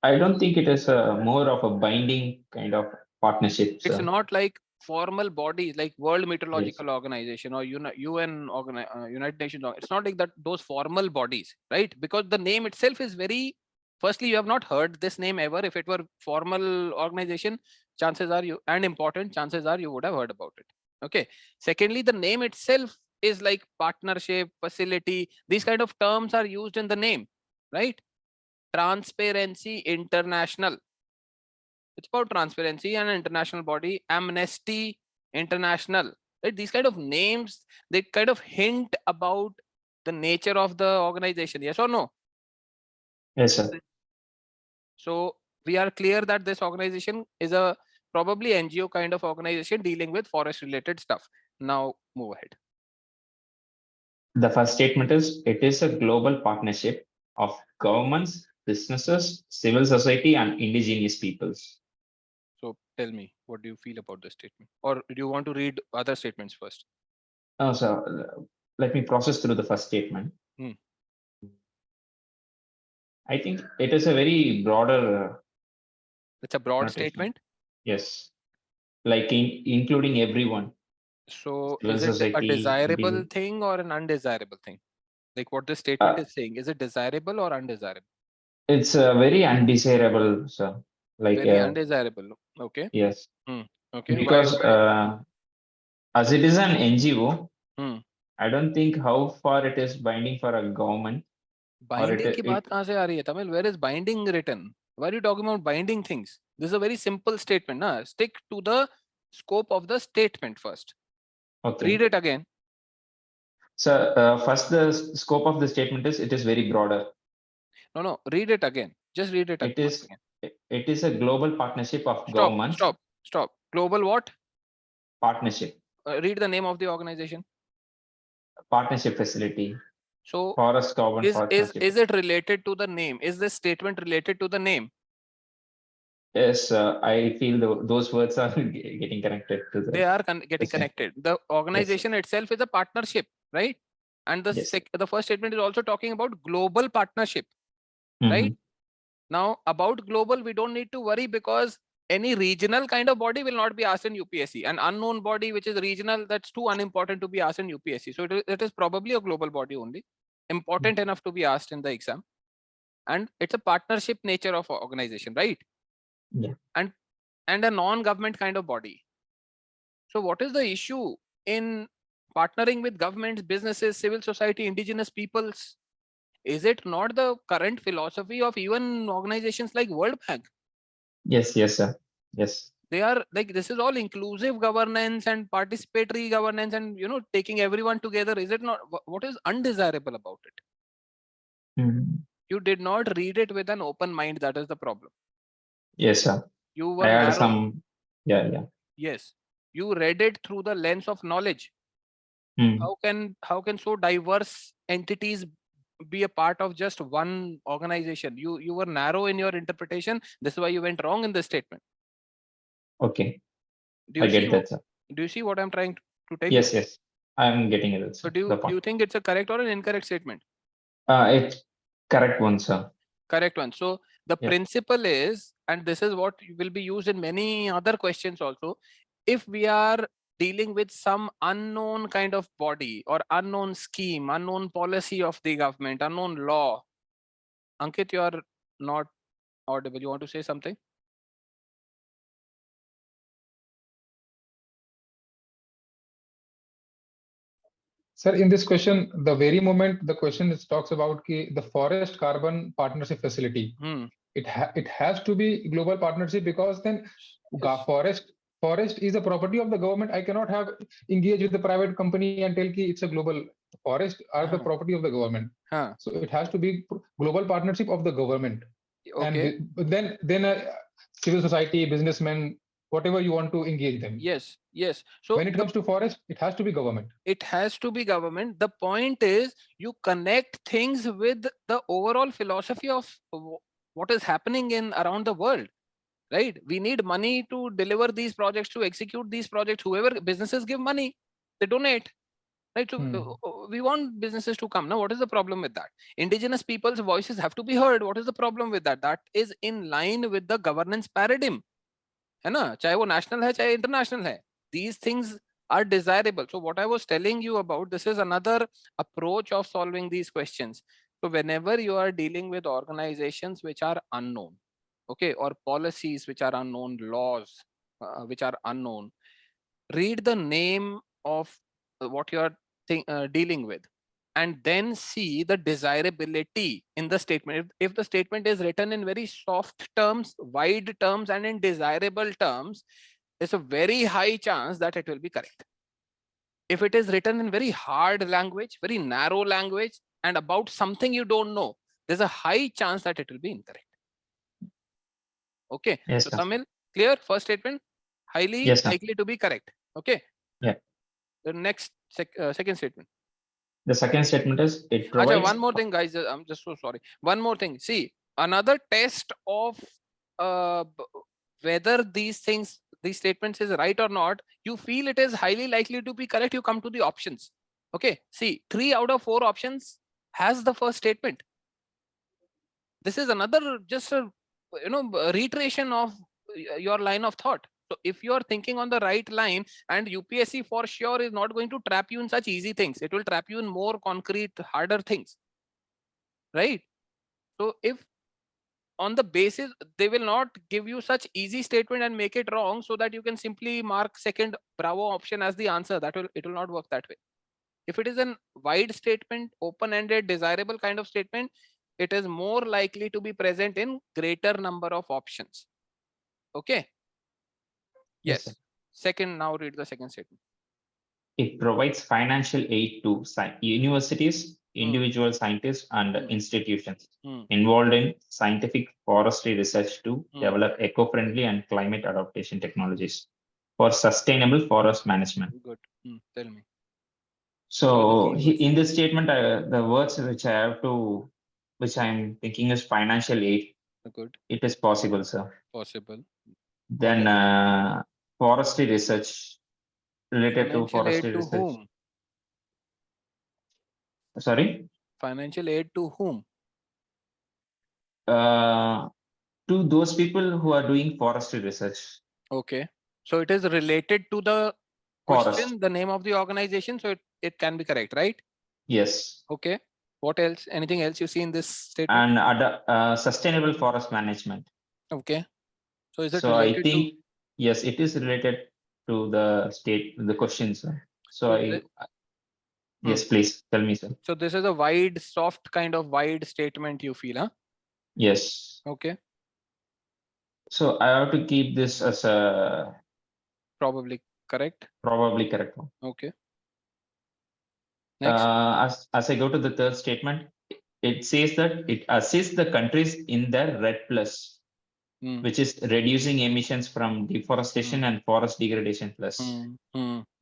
I don't think it is more of a binding kind of partnership. It's not like formal bodies like World Meteorological Organization or UN United Nations. It's not like that, those formal bodies, right? Because the name itself is very, firstly, you have not heard this name ever. If it were formal organization, chances are chances are you would have heard about it. Okay. Secondly, the name itself is like partnership, facility. These kind of terms are used in the name, right? Transparency International. It's about transparency and an international body. Amnesty International. Right? These kind of names, they kind of hint about the nature of the organization. Yes or no? Yes, sir. So we are clear that this organization is a probably NGO kind of organization dealing with forest related stuff. Now move ahead. The first statement is, it is a global partnership of governments, businesses, civil society, and indigenous peoples. So tell me, what do you feel about this statement? Or do you want to read other statements first? No, sir. Let me process through the first statement. I think it is a very broader. It's a broad statement. Yes, like including everyone. So is it a desirable thing or an undesirable thing? Like what the statement is saying, is it desirable or undesirable? It's very undesirable, sir. Like very undesirable. Okay. Yes. Okay. Because as it is an NGO, I don't think how far it is binding for a government. Binding की बात कहाँ से आ रही है, Tamil? Where is binding written? Why are you talking about binding things? This is a very simple statement. Na? Stick to the scope of the statement first. Okay. Read it again. So first, the scope of the statement is it is very broader. No. Read it again. Just read it again. It is a global partnership of governments. Stop. Global what? Partnership. Read the name of the organization. Partnership facility. So forest carbon is it related to the name? Is this statement related to the name? Yes, I feel those words are getting connected to the. They are getting same. connected. The organization itself is a partnership, right? And the Yes. the first statement is also talking about global partnership, right? Now about global, we don't need to worry because any regional kind of body will not be asked in UPSC. An unknown body which is regional, that's too unimportant to be asked in UPSC. So it is probably a global body only, important enough to be asked in the exam. And it's a partnership nature of organization, right? Yeah. And a non-government kind of body. So what is the issue in partnering with governments, businesses, civil society, indigenous peoples? Is it not the current philosophy of even organizations like World Bank? Yes, sir. Yes. They are like, this is all inclusive governance and participatory governance and, taking everyone together. Is it not? What is undesirable about it? You did not read it with an open mind. That is the problem. Yes, sir. You were I had narrow. some. Yeah. Yes. You read it through the lens of knowledge. How can so diverse entities be a part of just one organization? You were narrow in your interpretation. This is why you went wrong in this statement. Okay. Do you I get that, sir. Do you see what I'm trying to tell you? Yes. I'm getting it. So do you think it's a correct or an incorrect statement? It's correct one, sir. Correct one. So the principle is, and this is what will be used in many other questions also, if we are dealing with some unknown kind of body or unknown scheme, unknown policy of the government, unknown law. Ankit, you are not audible. You want to say something? Sir, in this question, the very moment the question talks about the forest carbon partnership facility, it has to be global partnership, because then forest is a property of the government. I cannot have engaged with the private company and tell it's a global. Forest are the property of the government. So it has to be global partnership of the government. Okay. And then civil society, businessmen, whatever you want to engage them. Yes. So when it comes to forest, it has to be government. It has to be government. The point is, you connect things with the overall philosophy of what is happening in around the world, right? We need money to deliver these projects, to execute these projects. Whoever businesses give money, they donate, right? So we want businesses to come. Now, what is the problem with that? Indigenous people's voices have to be heard. What is the problem with that? That is in line with the governance paradigm. है ना? चाहे वो national है, चाहे international है. These things are desirable. So what I was telling you about, this is another approach of solving these questions. So whenever you are dealing with organizations which are unknown, okay, or policies which are unknown, laws which are unknown, read the name of what you are dealing with, and then see the desirability in the statement. If the statement is written in very soft terms, wide terms, and in desirable terms, there's a very high chance that it will be correct. If it is written in very hard language, very narrow language, and about something you don't know, there's a high chance that it will be incorrect. Okay. Yes, so sir. Tamil, clear? First statement, highly likely to be correct. Okay. Yeah. The next second statement. The second statement is it provides. One more thing, guys. I'm just so sorry. One more thing. See, another test of whether these statements is right or not, you feel it is highly likely to be correct, you come to the options. Okay. See, 3 out of 4 options has the first statement. This is another just a reiteration of your line of thought. So if you are thinking on the right line, and UPSC for sure is not going to trap you in such easy things, it will trap you in more concrete, harder things, right? So if on the basis, they will not give you such easy statement and make it wrong so that you can simply mark second bravo option as the answer. It will not work that way. If it is a wide statement, open-ended, desirable kind of statement, it is more likely to be present in greater number of options. Okay. Yes. Second, now read the second statement. It provides financial aid to universities, individual scientists, and institutions involved in scientific forestry research to develop eco-friendly and climate adaptation technologies for sustainable forest management. Good. Tell me. So in this statement, the words which I'm thinking is financial aid. Good. It is possible, sir. Possible. Then forestry research related to Financial aid forestry to research. whom? Sorry? Financial aid to whom? To those people who are doing forestry research. Okay. So it is related to the Forest. question, the name of the organization. So it can be correct, right? Yes. Okay. What else? Anything else you see in this statement? And sustainable forest management. Okay. So is it So I related think, to? yes, it is related to the question, sir. So yes, please tell me, sir. So this is a wide, soft kind of wide statement you feel, huh? Yes. Okay. So I have to keep this as a Probably correct. probably correct one. Okay. Next. As I go to the third statement, it says that it assists the countries in their RED plus, which is reducing emissions from deforestation and forest degradation plus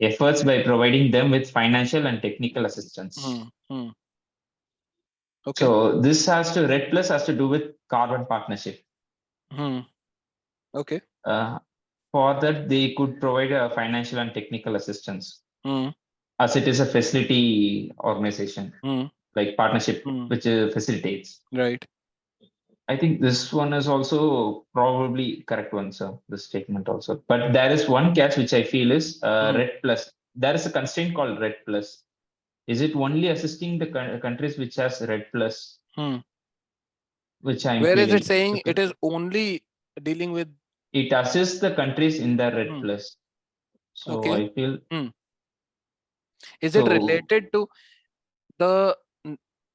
efforts by providing them with financial and technical assistance. Okay. So this RED plus has to do with carbon partnership. Okay. For that, they could provide a financial and technical assistance, as it is a facility organization, like partnership, which facilitates. Right. I think this one is also probably correct one, sir, this statement also. But there is one catch which I feel is RED plus. There is a constraint called RED plus. Is it only assisting the countries which has RED plus? Which I'm Where feeling. is it saying it is only dealing with? It assists the countries in the RED plus. So okay. I feel. Is it related to the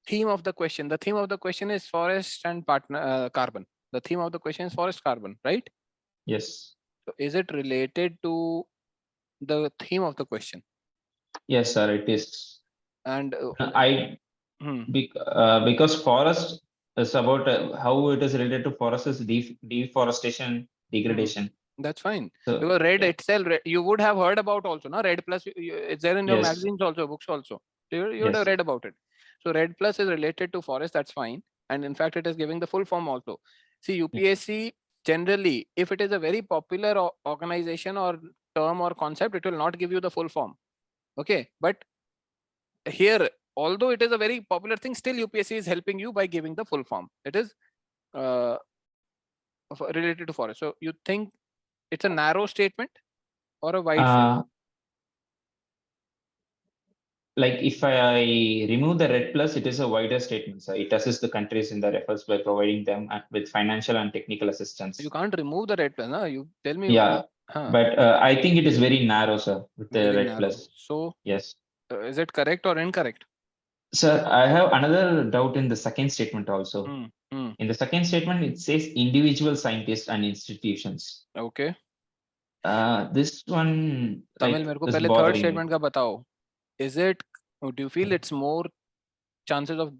theme of the question? The theme of the question is forest and carbon. The theme of the question is forest carbon, right? Yes. So is it related to the theme of the question? Yes, sir, it is. And because forest is about how it is related to forest is deforestation, degradation. That's fine. So, because RED itself, you would have heard about also, no? RED plus, it's there in your magazines also, books also. So you would have read about it. So RED plus is related to forest, that's fine. And in fact, it is giving the full form also. See, UPSC generally, if it is a very popular organization or term or concept, it will not give you the full form. Okay. But here, although it is a very popular thing, still UPSC is helping you by giving the full form. It is related to forest. So you think it's a narrow statement or a wide statement? Like if I remove the RED plus, it is a wider statement. So it assists the countries in their efforts by providing them with financial and technical assistance. You can't remove the RED plus, no? You tell me. Yeah, but I think it is very narrow, sir, with the very RED narrow. plus. So yes. Is it correct or incorrect? Sir, I have another doubt in the second statement also. In the second statement, it says individual scientists and institutions. Okay. This one Tamil, मेरे को पहले third statement का बताओ. Is it? Do you feel it's more chances of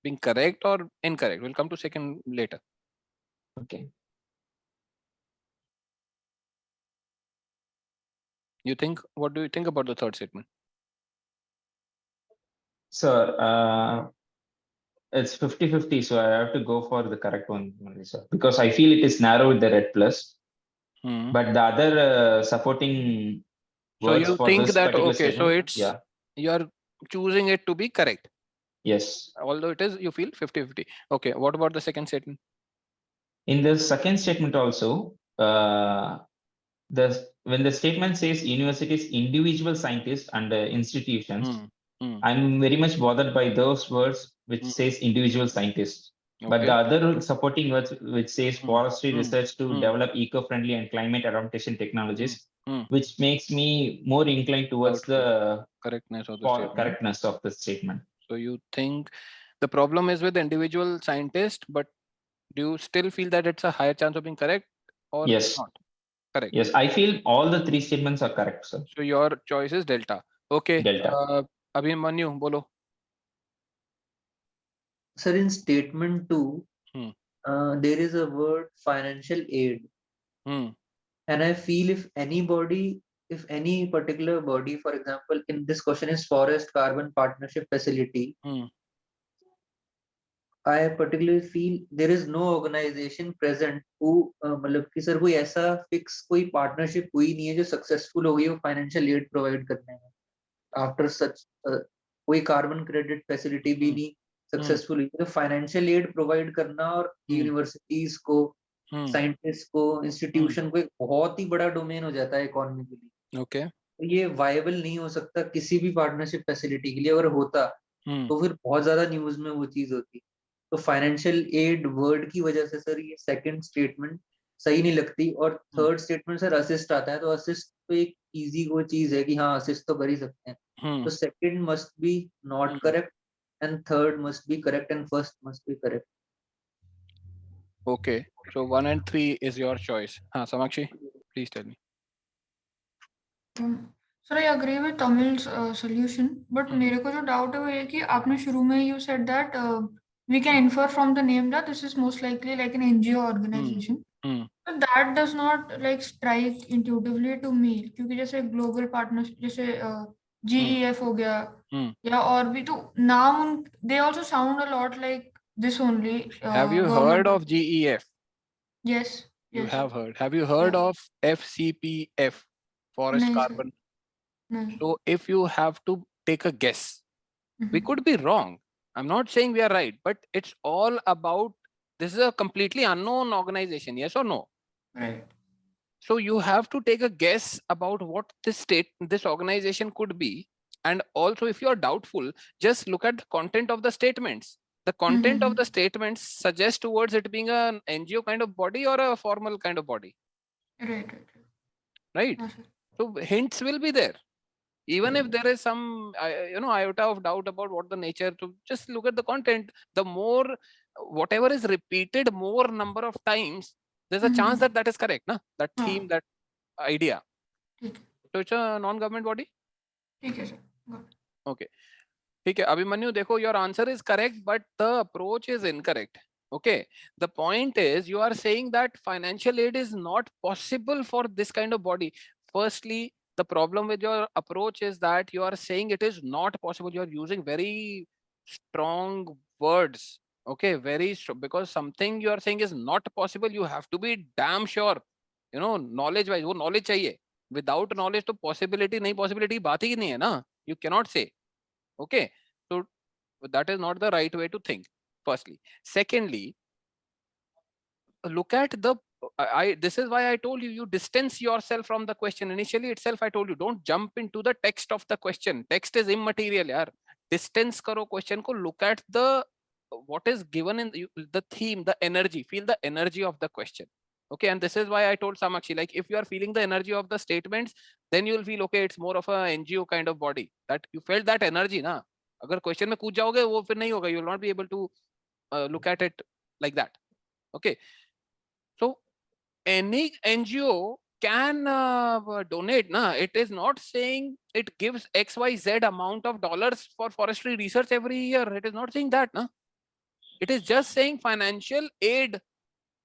being correct or incorrect? We'll come to second later. Okay. You think? What do you think about the third statement? Sir, it's 50-50, so I have to go for the correct one, sir, because I feel it is narrow with the RED plus. But the other supporting words you for think this that particular okay, statement, so it's you are choosing it to be correct. Yes. Although it is, you feel 50-50. Okay. What about the second statement? In the second statement also, when the statement says universities, individual scientists and institutions, I'm very much bothered by those words which says individual scientists. Okay. But the other supporting words which says forestry research to develop eco-friendly and climate adaptation technologies, which makes me more inclined towards the correctness of the statement. So you think the problem is with individual scientists, but do you still feel that it's a higher chance of being correct or not? Correct. Yes, I feel all the three statements are correct, sir. So your choice is delta. Okay. Delta. Abhimanyu, bolo. Sir, in statement 2, there is a word financial aid. And I feel if any particular body, for example, in this question is forest carbon partnership facility, I particularly feel there is no organization present who मतलब कि sir कोई ऐसा fix कोई partnership हुई नहीं है जो successful हो गई हो फाइनेंशियल एड प्रोवाइड करने में आफ्टर सच कोई कार्बन क्रेडिट फैसिलिटी भी नहीं सक्सेसफुल हुई तो फाइनेंशियल एड प्रोवाइड करना और यूनिवर्सिटीज को साइंटिस्ट को इंस्टीट्यूशन को एक बहुत ही बड़ा डोमेन हो जाता है इकोनॉमी के लिए। ओके तो ये वायबल नहीं हो सकता किसी भी पार्टनरशिप फैसिलिटी के लिए, अगर होता तो फिर बहुत ज्यादा न्यूज में वो चीज होती। तो फाइनेंशियल एड वर्ड की वजह से सर ये सेकंड स्टेटमेंट सही नहीं लगती, और थर्ड स्टेटमेंट सर असिस्ट आता है, तो असिस्ट तो एक इजी वो चीज है कि हाँ असिस्ट तो कर ही सकते हैं। तो second must be not correct and third must be correct and first must be correct. Okay, so 1 and 3 is your choice. Samakshi, please tell me. Sir, I agree with Tamil's solution, but मेरे को जो doubt है वो ये कि आपने शुरू में you said that we can infer from the name that this is most likely like an NGO organization. But that does not like strike intuitively to me, क्योंकि जैसे global partners जैसे GEF हो गया या और भी तो नाम they also sound a lot like this only. Have you heard of GEF? Yes. You have heard. Have you heard of FCPF, Forest Carbon? No. So if you have to take a guess, we could be wrong. I'm not saying we are right, but it's all about, this is a completely unknown organization, yes or no? Right. So you have to take a guess about what this organization could be. And also, if you are doubtful, just look at the content of the statements. The content of the statements suggests towards it being an NGO kind of body or a formal kind of body. Right. So hints will be there. Even if there is some, iota of doubt about what the nature, to just look at the content. The more, whatever is repeated more number of times, there's a chance that that is correct, na? That theme, that idea. So it's a non-government body. Okay. Okay, Abhimanyu, dekho, your answer is correct, but the approach is incorrect. Okay. The point is, you are saying that financial aid is not possible for this kind of body. Firstly, the problem with your approach is that you are saying it is not possible. You are using very strong words. Okay, very strong, because something you are saying is not possible. You have to be damn sure, knowledge wise, wo knowledge chahiye. Without knowledge, to possibility, nahi possibility, baat hi nahi hai na. You cannot say. Okay, so that is not the right way to think. Firstly, secondly, look at the, this is why I told you, you distance yourself from the question. Initially itself, I told you, don't jump into the text of the question. Text is immaterial, yaar. Distance karo question ko, look at the, what is given in the theme, the energy, feel the energy of the question. Okay, and this is why I told Samakshi, like, if you are feeling the energy of the statements, then you will feel, okay, it's more of a NGO kind of body. That you felt that energy, na? Agar question mein kooch jaoge, wo fir nahi hoga. You will not be able to look at it like that. Okay. So any NGO can donate, na? It is not saying it gives XYZ amount of dollars for forestry research every year. It is not saying that, na? It is just saying financial aid.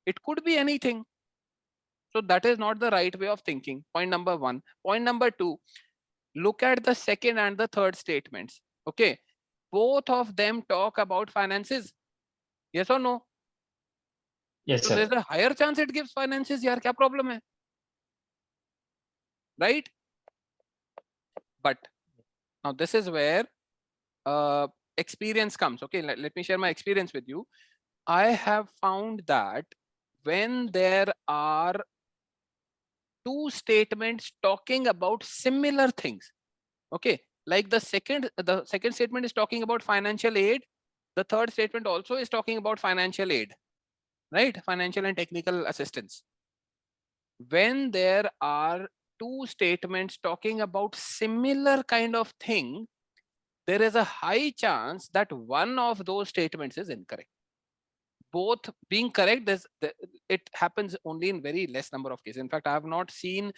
It could be anything. So that is not the right way of thinking. Point number one. Point number two, look at the second and the third statements. Okay. Both of them talk about finances. Yes or no? Yes, so sir. There's a higher chance it gives finances. Yaar, kya problem hai? Right? But now this is where experience comes. Okay, let me share my experience with you. I have found that when there are two statements talking about similar things, okay, like the second statement is talking about financial aid, the third statement also is talking about financial aid, right? Financial and technical assistance. When there are two statements talking about similar kind of thing, there is a high chance that one of those statements is incorrect. Both being correct, it happens only in very less number of cases. In fact, I have not seen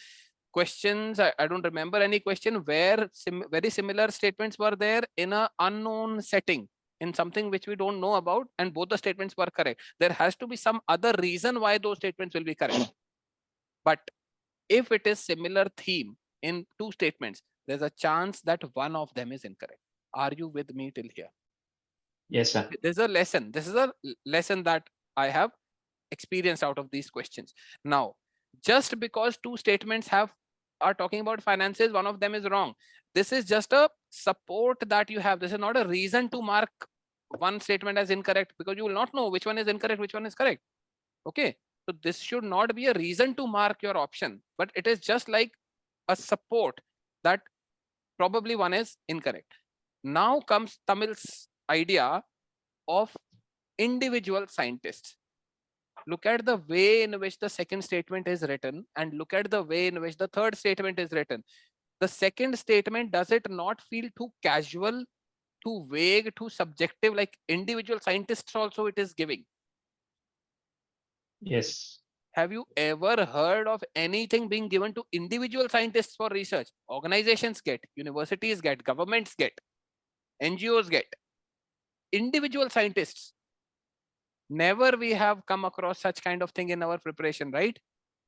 questions, I don't remember any question where very similar statements were there in an unknown setting, in something which we don't know about, and both the statements were correct. There has to be some other reason why those statements will be correct. But if it is similar theme in two statements, there's a chance that one of them is incorrect. Are you with me till here? Yes, sir. This is a lesson. This is a lesson that I have experienced out of these questions. Now, just because two statements are talking about finances, one of them is wrong. This is just a support that you have. This is not a reason to mark one statement as incorrect, because you will not know which one is incorrect, which one is correct. Okay. So this should not be a reason to mark your option, but it is just like a support that probably one is incorrect. Now comes Tamil's idea of individual scientists. Look at the way in which the second statement is written and look at the way in which the third statement is written. The second statement, does it not feel too casual, too vague, too subjective, like individual scientists also it is giving? Yes. Have you ever heard of anything being given to individual scientists for research? Organizations get, universities get, governments get, NGOs get. Individual scientists. Never we have come across such kind of thing in our preparation, right?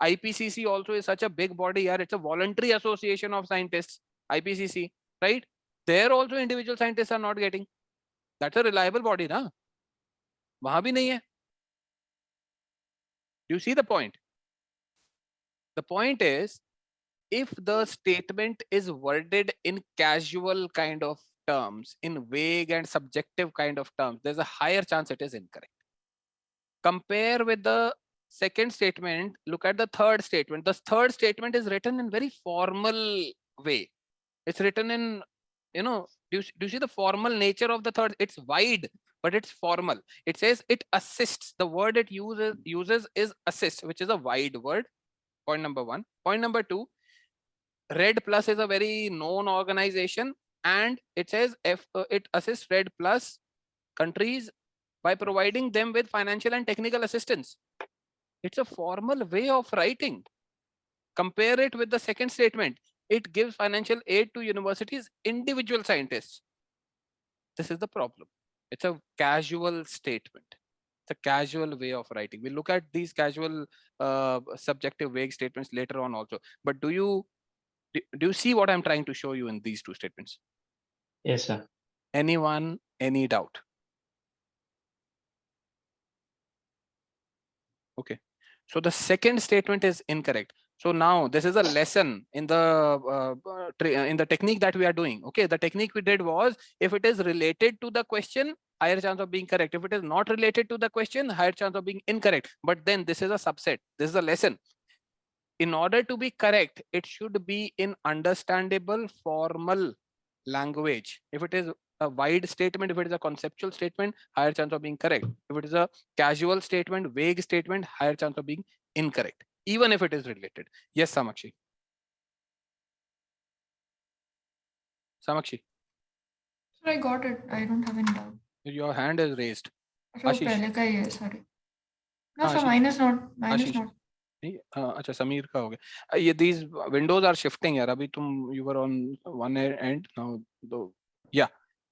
IPCC also is such a big body, it's a voluntary association of scientists, IPCC, right? There also individual scientists are not getting. That's a reliable body, na? Wahan bhi nahi hai. Do you see the point? The point is, if the statement is worded in casual kind of terms, in vague and subjective kind of terms, there's a higher chance it is incorrect. Compare with the second statement, look at the third statement. The third statement is written in very formal way. It's written in, do you see the formal nature of the third? It's wide, but it's formal. It says it assists. The word it uses is assist, which is a wide word. Point number one. Point number two, Red Plus is a very known organization, and it says it assists Red Plus countries by providing them with financial and technical assistance. It's a formal way of writing. Compare it with the second statement. It gives financial aid to universities, individual scientists. This is the problem. It's a casual statement. It's a casual way of writing. We'll look at these casual, subjective, vague statements later on also. But do you see what I'm trying to show you in these two statements? Yes, sir. Anyone, any doubt? Okay. So the second statement is incorrect. So now this is a lesson in the technique that we are doing. Okay, the technique we did was, if it is related to the question, higher chance of being correct. If it is not related to the question, higher chance of being incorrect. But then this is a subset. This is a lesson. In order to be correct, it should be in understandable formal language. If it is a wide statement, if it is a conceptual statement, higher chance of being correct. If it is a casual statement, vague statement, higher chance of being incorrect, even if it is related. Yes, Samakshi. Samakshi. Sir, I got it. I don't have any doubt. Your hand is raised. So Ashish. पहले का ही है, sorry. No, sir, Ashish. mine is not. Mine is Ashish. not. अच्छा, समीर का हो गया. ये these windows are shifting यार. अभी तुम you were on one end, now दो. Yeah,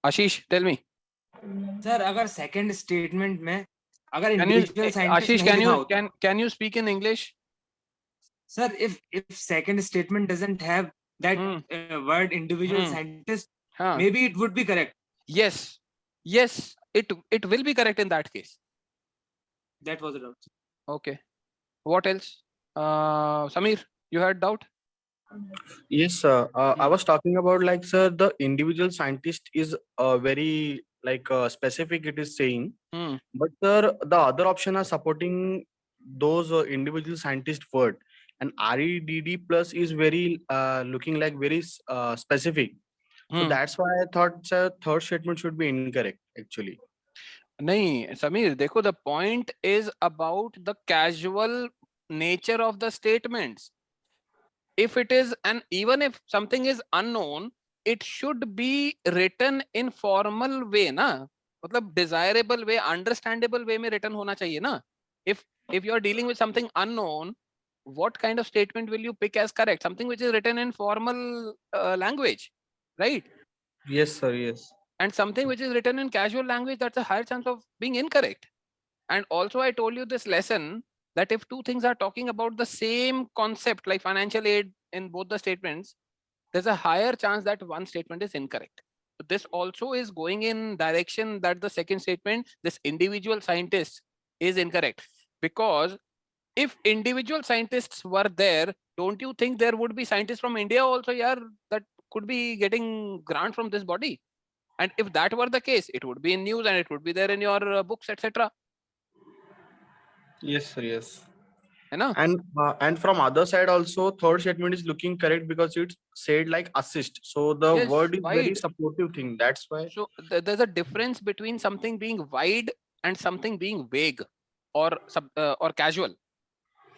Ashish, tell me. Sir, अगर second statement में अगर individual scientist Ashish, नहीं लिखा होता, can you speak in English? Sir, if second statement doesn't have that word individual scientist, maybe it would be correct. Yes, it will be correct in that case. That was a doubt. Okay. What else? Samir, you had doubt? Yes, sir. I was talking about, like, sir, the individual scientist is very specific, it is saying. But sir, the other option are supporting those individual scientist word, and REDD plus is very looking like very specific. So that's why I thought, sir, third statement should be incorrect actually. नहीं समीर, देखो, the point is about the casual nature of the statements. If it is, and even if something is unknown, it should be written in formal way, ना? मतलब desirable way, understandable way में written होना चाहिए ना? If you are dealing with something unknown, what kind of statement will you pick as correct? Something which is written in formal language, right? Yes, sir. Yes. And something which is written in casual language, that's a higher chance of being incorrect. And also I told you this lesson that if two things are talking about the same concept, like financial aid in both the statements, there's a higher chance that one statement is incorrect. this also is going in direction that the second statement, this individual scientist, is incorrect. Because if individual scientists were there, don't you think there would be scientists from India also, yeah, that could be getting grant from this body? And if that were the case, it would be in news and it would be there in your books, etc. Yes, sir. Yes. And and from other side also, third statement is looking correct because it said like assist. So the yes, word is very wide. supportive thing. That's why. So there's a difference between something being wide and something being vague or casual.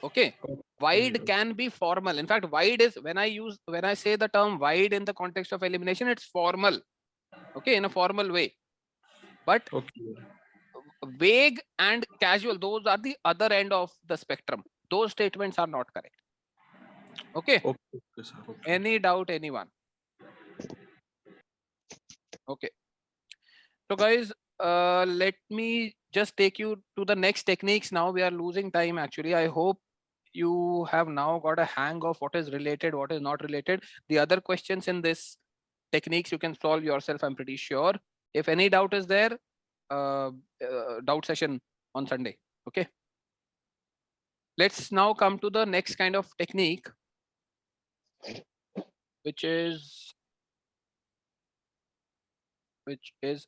Okay. Wide can be formal. In fact, wide is when I say the term wide in the context of elimination, it's formal. Okay, in a formal way. But vague and casual, those are the other end of the spectrum. Those statements are not correct. Okay. Okay, sir. Okay. Any doubt, anyone? Okay. So guys, let me just take you to the next techniques. Now we are losing time actually. I hope you have now got a hang of what is related, what is not related. The other questions in this techniques you can solve yourself, I'm pretty sure. If any doubt is there, doubt session on Sunday. Okay. Let's now come to the next kind of technique, which is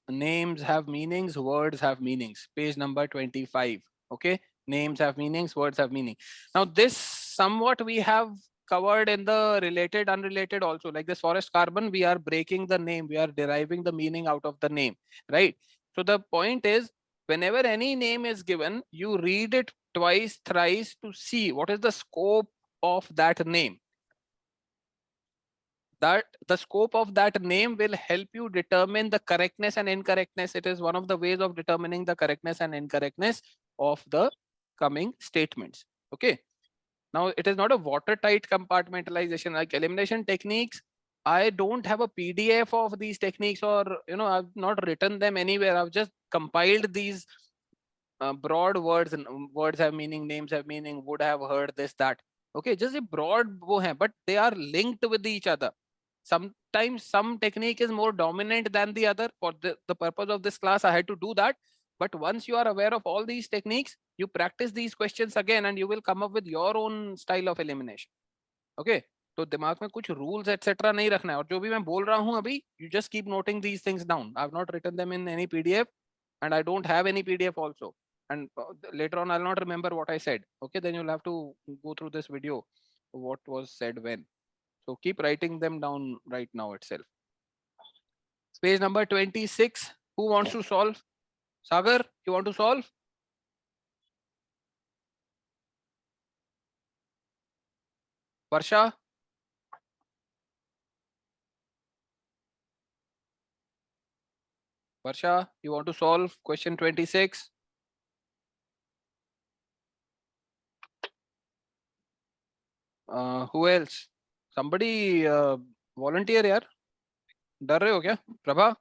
names have meanings, words have meanings. Page number 25. Okay. Names have meanings, words have meaning. Now this somewhat we have covered in the related, unrelated also. Like this forest carbon, we are breaking the name, we are deriving the meaning out of the name, right? So the point is, whenever any name is given, you read it twice, thrice to see what is the scope of that name. That the scope of that name will help you determine the correctness and incorrectness. It is one of the ways of determining the correctness and incorrectness of the coming statements. Okay. Now it is not a watertight compartmentalization like elimination techniques. I don't have a PDF of these techniques, or I've not written them anywhere. I've just compiled these broad words, and words have meaning, names have meaning, would have heard, this, that. Okay, just a broad wo hai, but they are linked with each other. Sometimes some technique is more dominant than the other. For the purpose of this class, I had to do that. But once you are aware of all these techniques, you practice these questions again and you will come up with your own style of elimination. Okay. तो दिमाग में कुछ rules etc नहीं रखना है, और जो भी मैं बोल रहा हूँ अभी, you just keep noting these things down. I've not written them in any PDF and I don't have any PDF also. And later on I'll not remember what I said. Okay, then you'll have to go through this video, what was said when. So keep writing them down right now itself. Page number 26. Who wants to solve? Sagar, you want to solve? Varsha? Varsha, you want to solve question 26? Who else? Somebody volunteer यार. डर रहे हो क्या? प्रभा?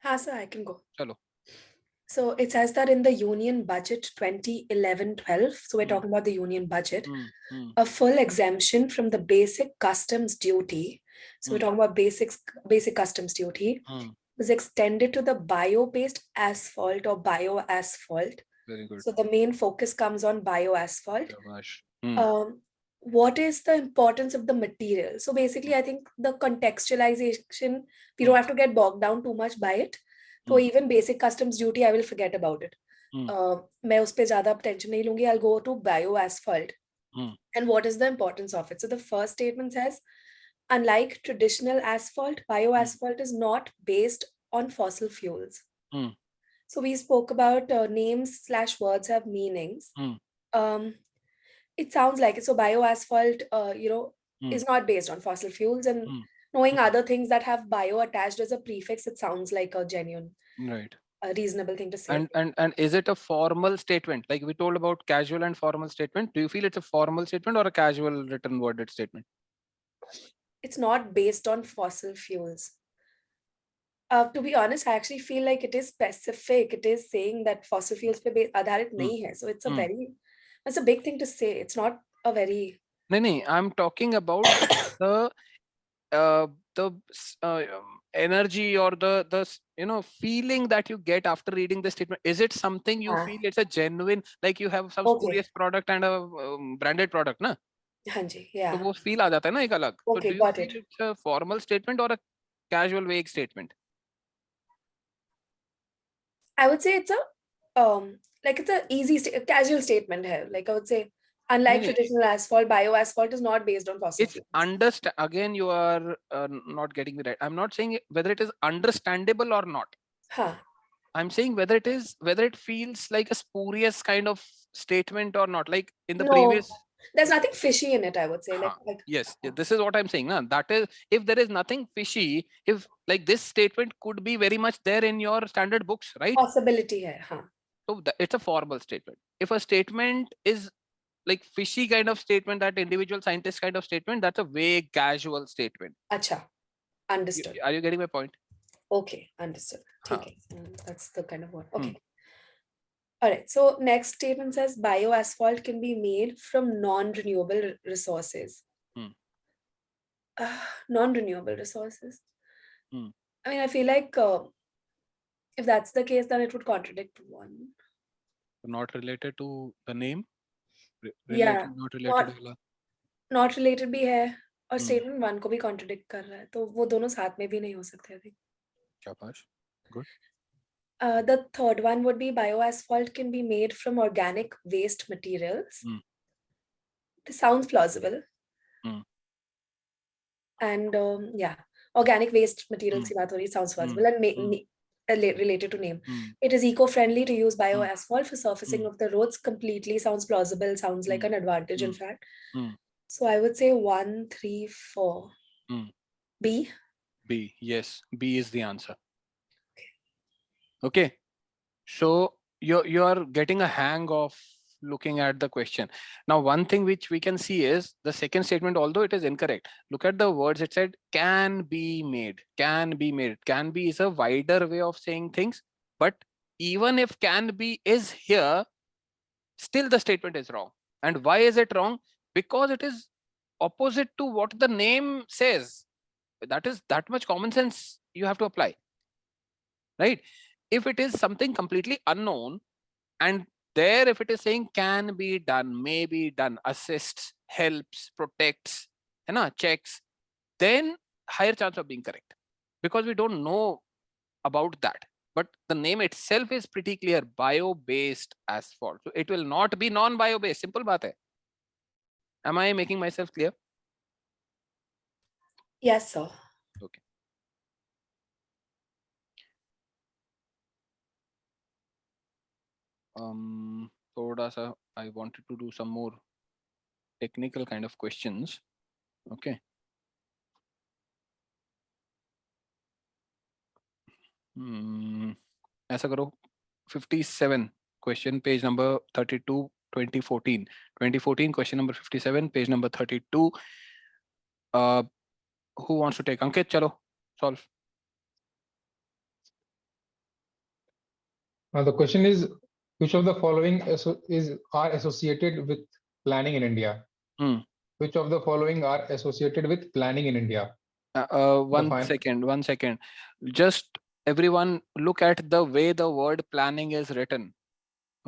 हाँ sir, I can go. चलो. So it says that in the Union Budget 2011-12, so we're talking about the Union Budget, a full exemption from the basic customs duty, so we're talking about basic customs duty, was extended to the bio-based asphalt or bio-asphalt. Very good. So the main focus comes on bio-asphalt. What is the importance of the material? So basically, I think the contextualization, we don't have to get bogged down too much by it. So even basic customs duty, I will forget about it. मैं उस पे ज़्यादा attention नहीं लूँगी. I'll go to bio-asphalt. And what is the importance of it? So the first statement says, unlike traditional asphalt, bio-asphalt is not based on fossil fuels. So we spoke about names/words have meanings. It sounds like it. So bio-asphalt, is not based on fossil fuels, and knowing other things that have bio attached as a prefix, it sounds like a genuine, a reasonable thing to say. And is it a formal statement? Like we told about casual and formal statement. Do you feel it's a formal statement or a casual written worded statement? It's not based on fossil fuels. To be honest, I actually feel like it is specific. It is saying that fossil fuels pe adharit nahi hai. So it's it's a big thing to say. It's not a very... No, I'm talking about the energy or the feeling that you get after reading the statement? Is it something you feel it's a genuine, like you have some spurious product and a branded product, na? Hanji, yeah. So वो feel आ जाता है ना एक अलग. So Okay, do you got feel it. it's a formal statement or a casual vague statement? I would say it's a easy casual statement here. Like I would say, unlike traditional asphalt, bioasphalt is not based on fossil fuels. It's again, you are not getting me right. I'm not saying whether it is understandable or not. Huh. I'm saying whether it feels like a spurious kind of statement or not. Like in the previous. There's nothing fishy in it, I would say. Yes, this is what I'm saying. Na? That is, if there is nothing fishy, if like this statement could be very much there in your standard books, right? Possibility hai, huh? So it's a formal statement. If a statement is like fishy kind of statement, that individual scientist kind of statement, that's a vague, casual statement. Acha, understood. Are you getting my point? Okay, understood. Okay, that's the kind of one. Okay. All right. So next statement says bioasphalt can be made from non-renewable resources. Non-renewable resources. I mean, I feel like if that's the case, then it would contradict one. Not related to the name? Yeah. Not related. Not related भी है और statement one को भी contradict कर रहा है, तो वो दोनों साथ में भी नहीं हो सकते. I think. Shabash. Good. The third one would be bioasphalt can be made from organic waste materials. This sounds plausible. And yeah, organic waste materials की बात हो रही, sounds plausible and related to name. It is eco-friendly to use bioasphalt for surfacing of the roads. Completely sounds plausible. Sounds like an advantage, in fact. So I would say 1, 3, 4. B. B. Yes, B is the answer. Okay. So you are getting a hang of looking at the question. Now, one thing which we can see is the second statement, although it is incorrect. Look at the words. It said can be made. Can be made. Can be is a wider way of saying things. But even if can be is here, still the statement is wrong. And why is it wrong? Because it is opposite to what the name says. That is that much common sense you have to apply. Right? If it is something completely unknown, and there if it is saying can be done, may be done, assists, helps, protects, checks, then higher chance of being correct, because we don't know about that. But the name itself is pretty clear, bio-based asphalt. So it will not be non-bio-based. Simple baat hai. Am I making myself clear? Yes, sir. Okay. Thoda sa, I wanted to do some more technical kind of questions. Okay. ऐसा करो 57 question, page number 32, 2014 question number 57, page number 32. Who wants to take? Ankit, chalo, solve. Now the question is, which of the following are associated with planning in India? Which of the following are associated with planning in India? One second. Just everyone look at the way the word planning is written.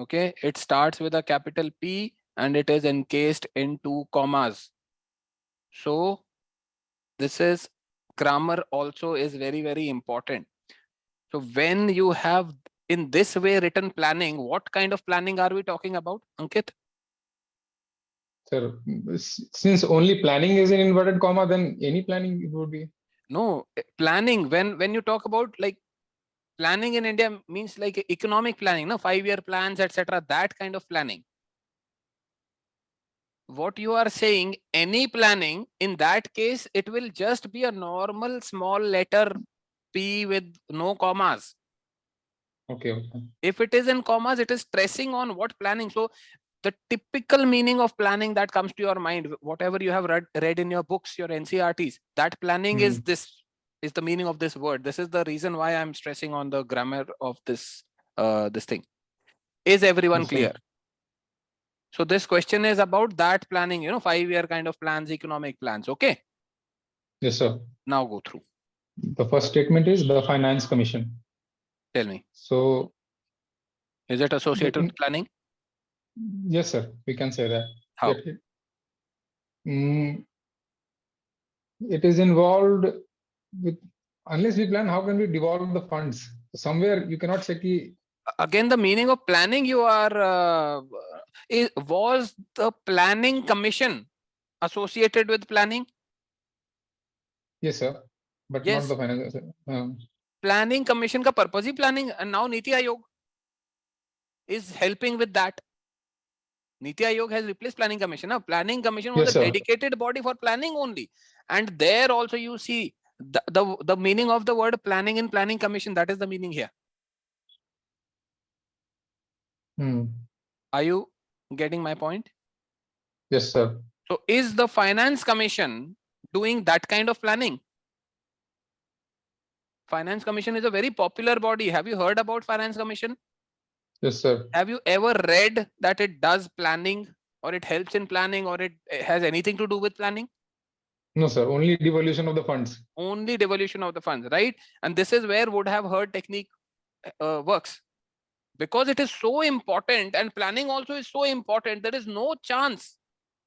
Okay, it starts with a capital P and it is encased in 2 commas. So this is grammar also is very, very important. So when you have in this way written planning, what kind of planning are we talking about, Ankit? Sir, since only planning is in inverted comma, then any planning it would be. No, planning, when you talk about like planning in India means like economic planning, no, 5-year plans, etc. That kind of planning. What you are saying, any planning, in that case, it will just be a normal small letter P with no commas. Okay. If it is in commas, it is stressing on what planning. So the typical meaning of planning that comes to your mind, whatever you have read in your books, your NCRTs, that planning is this, is the meaning of this word. This is the reason why I'm stressing on the grammar of this this thing. Is everyone clear? So this question is about that planning, 5-year kind of plans, economic plans. Okay. Yes, sir. Now go through. The first statement is the Finance Commission. Tell me. So, is it associated with planning? Yes, sir. We can say that. How? It is involved with, unless we plan, how can we devolve the funds? Somewhere you cannot say again, the meaning of planning, you are was the planning commission associated with planning? Yes, sir, but yes. Not the finance. Planning commission ka purpose hi planning, and now Niti Aayog is helping with that. Niti Aayog has replaced planning commission. Now planning commission was Yes, a sir. dedicated body for planning only, and there also you see the meaning of the word planning in planning commission. That is the meaning here. Are you getting my point? Yes, sir. So is the finance commission doing that kind of planning? Finance commission is a very popular body. Have you heard about finance commission? Yes, sir. Have you ever read that it does planning, or it helps in planning, or it has anything to do with planning? No, sir. Only devolution of the funds. Only devolution of the funds, right? And this is where would have heard technique works. Because it is so important, and planning also is so important, there is no chance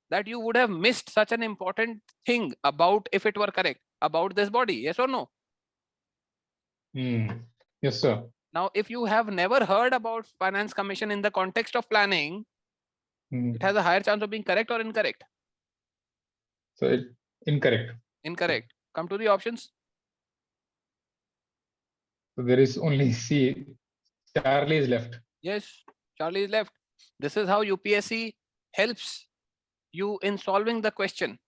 that you would have missed such an important thing about, if it were correct, about this body. Yes or no? Yes, sir. Now, if you have never heard about finance commission in the context of planning, it has a higher chance of being correct or incorrect. So it's incorrect. Incorrect. Come to the options. So there is only C. Charlie is left. Yes, Charlie is left. This is how UPSC helps you in solving the question.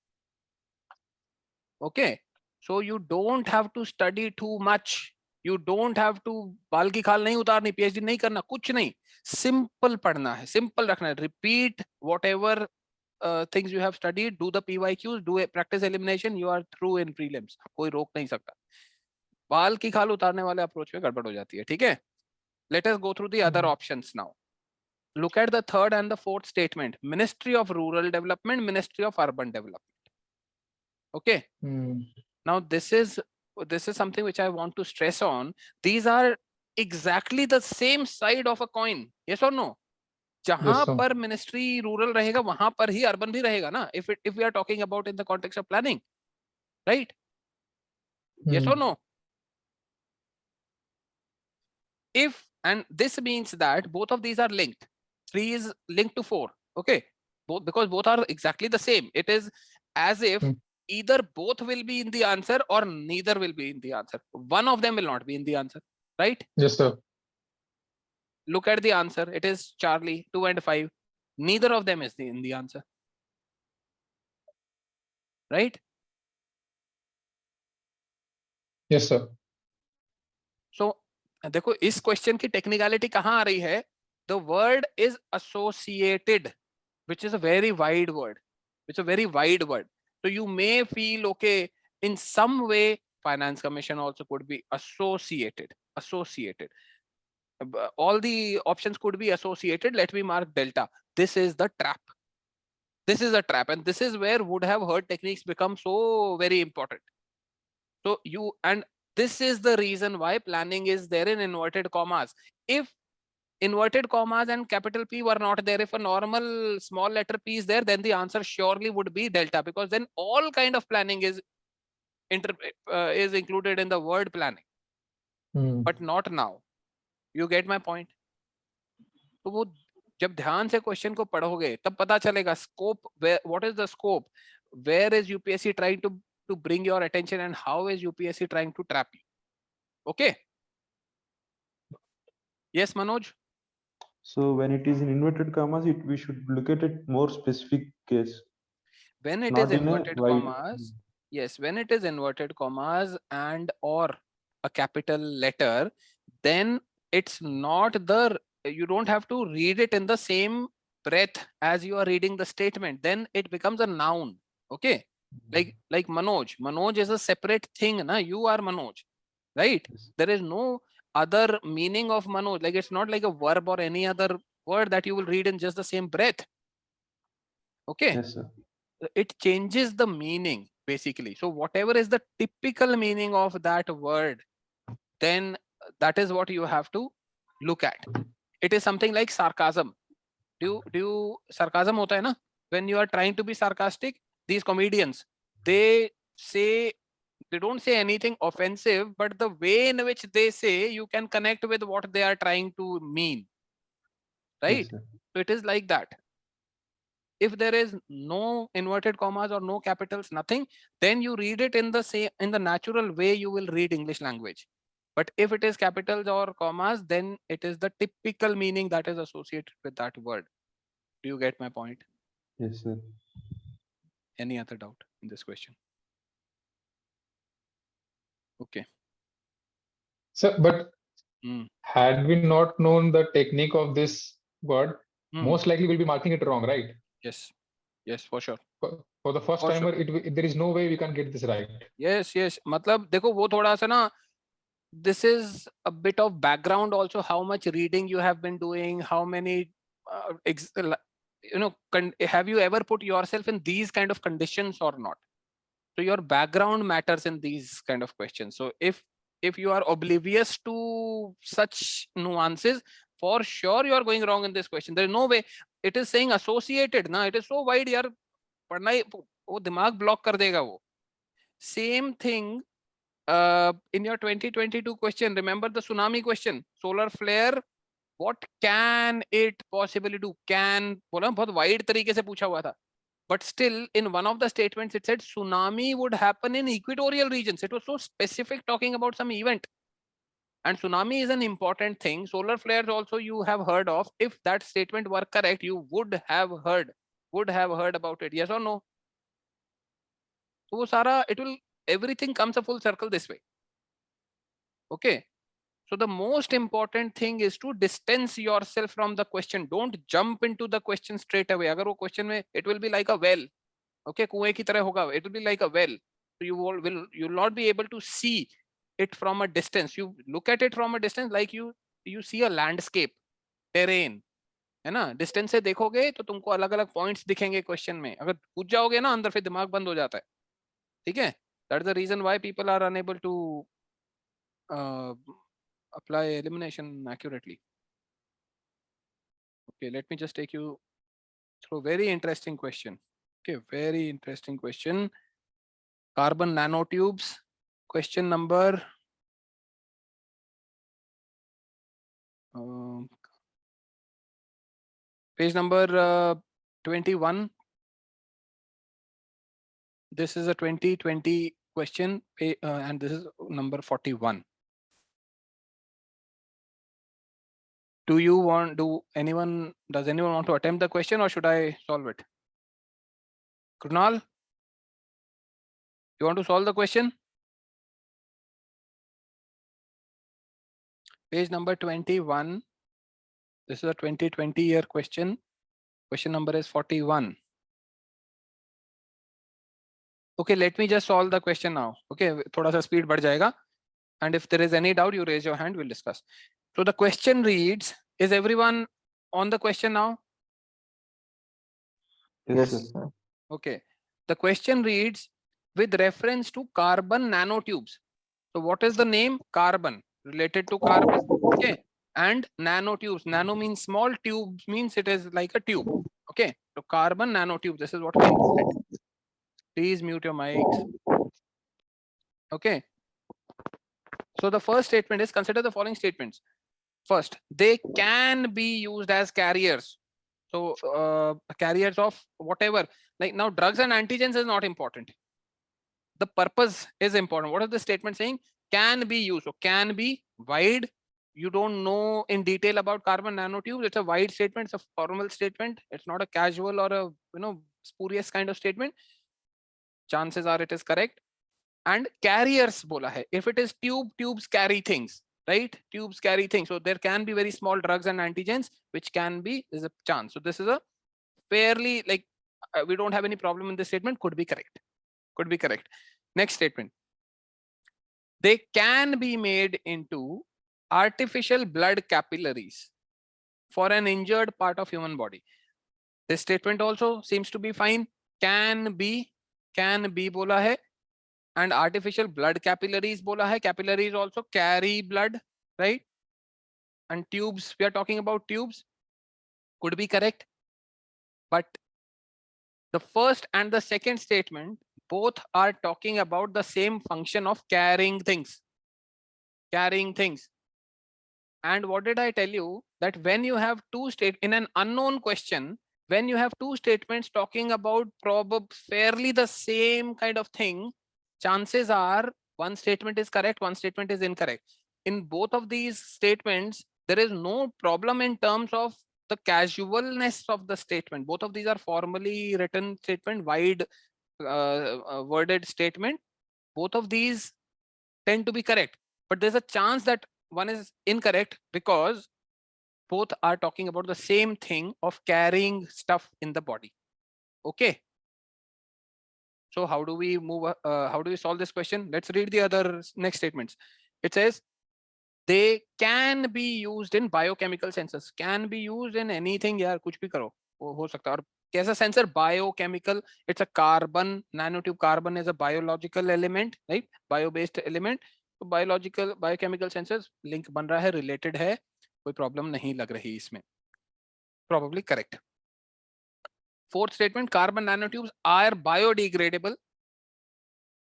Okay, so you don't have to study too much. You don't have to बाल की खाल नहीं उतारनी, PhD नहीं करना, कुछ नहीं. Simple पढ़ना है, simple रखना है. Repeat whatever things you have studied. Do the PYQs, do a practice elimination. You are through in prelims. कोई रोक नहीं सकता. बाल की खाल उतारने वाले अप्रोच में गड़बड़ हो जाती है. ठीक है? Let us go through the other options now. Look at the third and the fourth statement. Ministry of Rural Development, Ministry of Urban Development. Okay. Now this is something which I want to stress on. These are exactly the same side of a coin. Yes or no? जहां पर ministry rural रहेगा वहां पर ही urban भी रहेगा ना. If we are talking about in the context of planning, right? Yes or no? If, and this means that both of these are linked. 3 is linked to 4. Okay, because both are exactly the same. It is as if either both will be in the answer or neither will be in the answer. One of them will not be in the answer, right? Yes, sir. Look at the answer. It is Charlie, 2 and 5. Neither of them is in the answer, right? Yes, sir. So देखो इस question की technicality कहाँ आ रही है? The word is associated, which is a very wide word. It's a very wide word. So you may feel, okay, in some way, finance commission also could be associated. All the options could be associated. Let me mark delta. This is the trap. This is a trap, and this is where would have heard techniques become so very important. So this is the reason why planning is there in inverted commas. If inverted commas and capital P were not there, if a normal small letter P is there, then the answer surely would be delta, because then all kind of planning is included in the word planning. But not now. You get my point? तो वो जब ध्यान से question को पढ़ोगे तब पता चलेगा scope, what is the scope, where is UPSC trying to bring your attention, and how is UPSC trying to trap you. Okay. Yes, Manoj. So when it is in inverted commas, we should look at it more specific case. When it is inverted commas, yes, when it is inverted commas and or a capital letter, then it's not you don't have to read it in the same breath as you are reading the statement. Then it becomes a noun. Okay. Like Manoj is a separate thing. Na? You are Manoj, right? Yes. There is no other meaning of Manoj. Like it's not like a verb or any other word that you will read in just the same breath. Okay. Yes, sir. It changes the meaning basically. So whatever is the typical meaning of that word, then that is what you have to look at. It is something like sarcasm. Do you sarcasm hota hai na? When you are trying to be sarcastic, these comedians, they don't say anything offensive, but the way in which they say, you can connect with what they are trying to mean, right? Yes, sir. So it is like that. If there is no inverted commas or no capitals, nothing, then you read it in the natural way you will read English language. But if it is capitals or commas, then it is the typical meaning that is associated with that word. Do you get my point? Yes, sir. Any other doubt in this question? Okay. So, but had we not known the technique of this word, most likely we'll be marking it wrong, right? Yes. Yes, for sure. For the first timer, there is no way we can get this right. Yes, yes. मतलब देखो वो थोड़ा सा ना, this is a bit of background also, how much reading you have been doing, how many, have you ever put yourself in these kind of conditions or not? So your background matters in these kind of questions. So if you are oblivious to such nuances, for sure you are going wrong in this question. There is no way. It is saying associated, na? It is so wide, yaar. पढ़ना ही वो दिमाग block कर देगा वो. Same thing in your 2022 question. Remember the tsunami question, solar flare. What can it possibly do? Can बोला बहुत wide तरीके से पूछा हुआ था. But still, in one of the statements, it said tsunami would happen in equatorial regions. It was so specific, talking about some event. And tsunami is an important thing. Solar flares also you have heard of. If that statement were correct, you would have heard about it. Yes or no? So Sara, everything comes a full circle this way. Okay. So the most important thing is to distance yourself from the question. Don't jump into the question straight away. Agar wo question mein, it will be like a well. Okay, कुएं की तरह होगा. It will be like a well. So you will not be able to see it from a distance. You look at it from a distance like you see a landscape, terrain, है ना? Distance से देखोगे तो तुमको अलग-अलग points दिखेंगे question में. अगर कूद जाओगे ना अंदर, फिर दिमाग बंद हो जाता है. ठीक है? That's the reason why people are unable to apply elimination accurately. Okay, let me just take you through very interesting question. Okay, very interesting question. Carbon nanotubes. Question number page number 21. This is a 2020 question, and this is number 41. Does anyone want to attempt the question, or should I solve it? Krunal, you want to solve the question? Page number 21. This is a 2020 year question. Question number is 41. Okay, let me just solve the question now. Okay, thoda sa speed बढ़ जाएगा. And if there is any doubt, you raise your hand, we'll discuss. So the question reads, is everyone on the question now? Yes, sir. Okay. The question reads, with reference to carbon nanotubes. So what is the name? Carbon, related to carbon. Okay. And nanotubes. Nano means small, tube means it is like a tube. Okay. So carbon nanotube, this is what we intended. Please mute your mics. Okay. So the first statement is, consider the following statements. First, they can be used as carriers. So carriers of whatever, like now drugs and antigens is not important. The purpose is important. What is the statement saying? Can be used. So can be wide. You don't know in detail about carbon nanotubes. It's a wide statement. It's a formal statement. It's not a casual or a spurious kind of statement. Chances are it is correct. And carriers bola hai. If it is tubes carry things, right? Tubes carry things. So there can be very small drugs and antigens, which can be, there's a chance. So this is a fairly, like, we don't have any problem in this statement. Could be correct. Could be correct. Next statement. They can be made into artificial blood capillaries for an injured part of human body. This statement also seems to be fine. Can be can be बोला है, and artificial blood capillaries बोला है. Capillaries also carry blood, right? And tubes, we are talking about tubes, could be correct. But the first and the second statement both are talking about the same function of carrying things. Carrying things. And what did I tell you? That when you have two in an unknown question, when you have two statements talking about fairly the same kind of thing, chances are one statement is correct, one statement is incorrect. In both of these statements, there is no problem in terms of the casualness of the statement. Both of these are formally written statement, wide worded statement. Both of these tend to be correct, but there's a chance that one is incorrect because both are talking about the same thing of carrying stuff in the body. Okay. So how do we move? How do we solve this question? Let's read the other next statements. It says they can be used in biochemical sensors. Can be used in anything. यार कुछ भी करो वो हो सकता है. और कैसा sensor? Biochemical. It's a carbon nanotube. Carbon is a biological element, right? Bio-based element. तो biological biochemical sensors link बन रहा है, related है, कोई problem नहीं लग रही इसमें. Probably correct. Fourth statement, carbon nanotubes are biodegradable.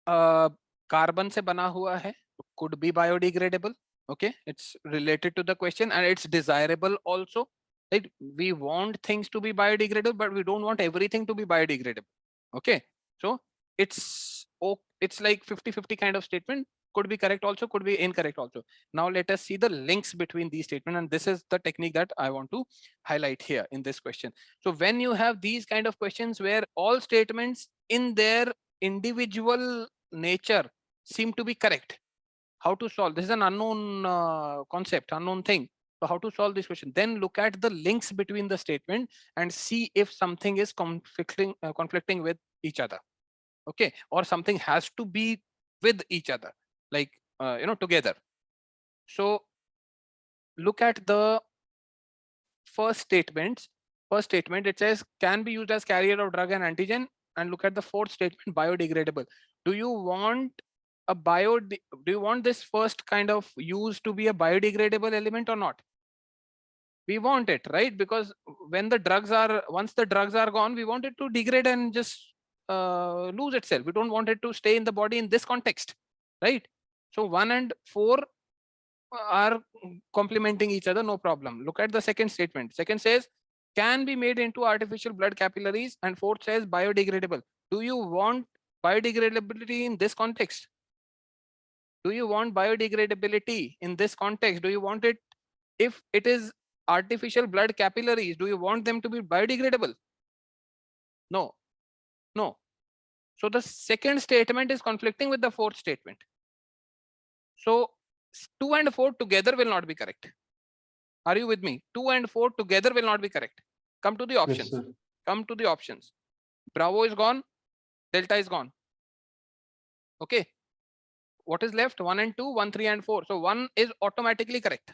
Carbon से बना हुआ है, could be biodegradable. Okay, it's related to the question and it's desirable also. Right? We want things to be biodegradable, but we don't want everything to be biodegradable. Okay, so it's like 50-50 kind of statement. Could be correct also, could be incorrect also. Now let us see the links between these statements, and this is the technique that I want to highlight here in this question. So when you have these kind of questions where all statements in their individual nature seem to be correct, how to solve? This is an unknown concept, unknown thing. So how to solve this question? Then look at the links between the statement and see if something is conflicting with each other. Okay, or something has to be with each other, like together. So look at the first statement. First statement, it says can be used as carrier of drug and antigen. And look at the fourth statement, biodegradable. Do you want this first kind of use to be a biodegradable element or not? We want it, right? Because when once the drugs are gone, we want it to degrade and just lose itself. We don't want it to stay in the body in this context, right? So 1 and 4 are complementing each other, no problem. Look at the second statement. Second says can be made into artificial blood capillaries, and fourth says biodegradable. Do you want biodegradability in this context? Do you want biodegradability in this context? Do you want it, if it is artificial blood capillaries, do you want them to be biodegradable? No, no. So the second statement is conflicting with the fourth statement. So 2 and 4 together will not be correct. Are you with me? 2 and 4 together will not be correct. Come to the options. Yes, come to the options. Bravo is gone. Delta is gone. Okay. What is left? 1 and 2, 1, 3 and 4. So 1 is automatically correct.